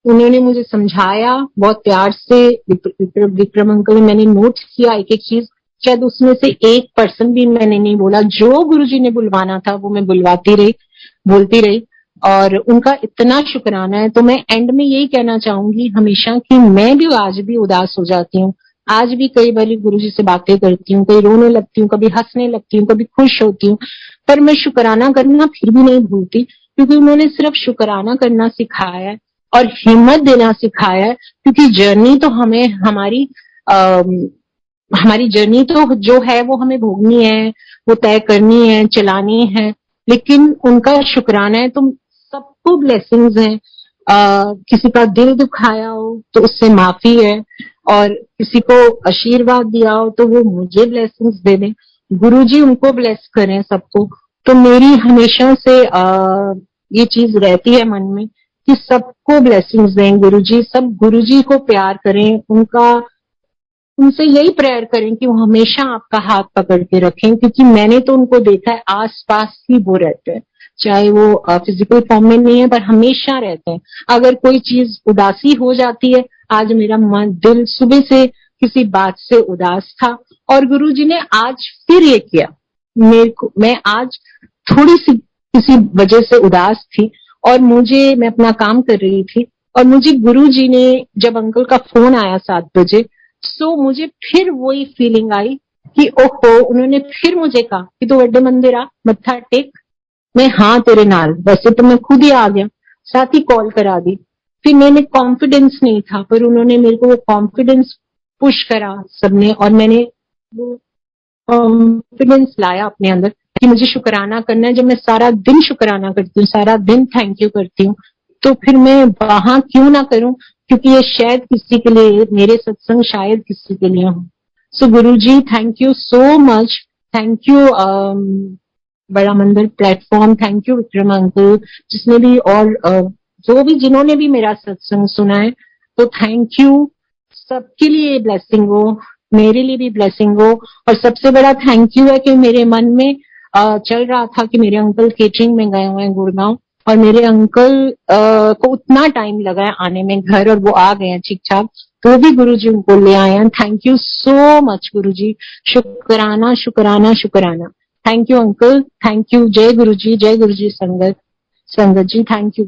उन्होंने मुझे समझाया बहुत प्यार से, विक्रम अंकल ने, मैंने नोट किया एक एक चीज। शायद उसमें से एक पर्सन भी मैंने नहीं बोला, जो गुरुजी ने बुलवाना था वो मैं बुलवाती रही, बोलती रही, और उनका इतना शुक्राना है। तो मैं एंड में यही कहना चाहूंगी हमेशा कि मैं भी आज भी उदास हो जाती हूँ, आज भी कई बार गुरुजी से बातें करती हूँ, कभी रोने लगती हूँ, कभी हंसने लगती हूँ, कभी खुश होती हूँ, पर मैं शुक्राना करना फिर भी नहीं भूलती, क्योंकि उन्होंने सिर्फ शुक्राना करना सिखाया है और हिम्मत देना सिखाया है। क्योंकि जर्नी तो हमें हमारी जर्नी तो जो है वो हमें भोगनी है, वो तय करनी है, चलानी है, लेकिन उनका शुक्राना है। तो सबको ब्लेसिंग्स हैं। किसी का दिल दुखाया हो तो उससे माफी है, और किसी को आशीर्वाद दिया हो तो वो मुझे ब्लेसिंग्स दे दें, गुरुजी उनको ब्लेस करें सबको। तो मेरी हमेशा से ये चीज रहती है मन में कि सबको ब्लेसिंग्स दें गुरुजी, सब गुरुजी को प्यार करें, उनसे यही प्रेयर करें कि वो हमेशा आपका हाथ पकड़ के रखें, क्योंकि मैंने तो उनको देखा है आस पास ही वो रहते हैं, चाहे वो फिजिकल फॉर्म में नहीं है पर हमेशा रहते हैं। अगर कोई चीज उदासी हो जाती है, आज मेरा मन दिल सुबह से किसी बात से उदास था और गुरुजी ने आज फिर ये किया, मैं आज थोड़ी सी किसी वजह से उदास थी और मैं अपना काम कर रही थी, और मुझे गुरुजी ने जब अंकल का फोन आया 7 बजे, मुझे फिर वही फीलिंग आई कि ओहो, उन्होंने फिर मुझे कहा कि तू वड्डे मंदिर आ, मत्था टेक। मैं हाँ तेरे नाल, वैसे तो मैं खुद ही आ गया, साथ ही कॉल करा दी। फिर मैंने कॉन्फिडेंस नहीं था, पर उन्होंने मेरे को वो कॉन्फिडेंस पुश करा सबने, और मैंने वो कॉन्फिडेंस लाया अपने अंदर कि मुझे शुक्राना करना है। जब मैं सारा दिन शुक्राना करती हूँ, सारा दिन थैंक यू करती हूँ, तो फिर मैं वहां क्यों ना करूं, क्योंकि ये शायद किसी के लिए, मेरे सत्संग शायद किसी के लिए हो। सो गुरुजी, thank you so much, thank you Bada Mandir platform, thank you Vikram uncle, जिसने भी, और जो भी जिन्होंने भी मेरा सत्संग सुना है, तो थैंक यू। सबके लिए ब्लेसिंग हो, मेरे लिए भी ब्लेसिंग हो। और सबसे बड़ा थैंक यू है कि मेरे मन में चल रहा था कि मेरे अंकल केटरिंग में गए हुए हैं गुड़गांव, और मेरे अंकल को उतना टाइम लगा है आने में घर, और वो आ गए हैं ठीक ठाक, तो भी गुरुजी उनको ले आए हैं। थैंक यू सो मच गुरुजी, शुक्राना शुक्राना शुक्राना। Thank you uncle, thank you. जय गुरुजी संगत जी, थैंक यू।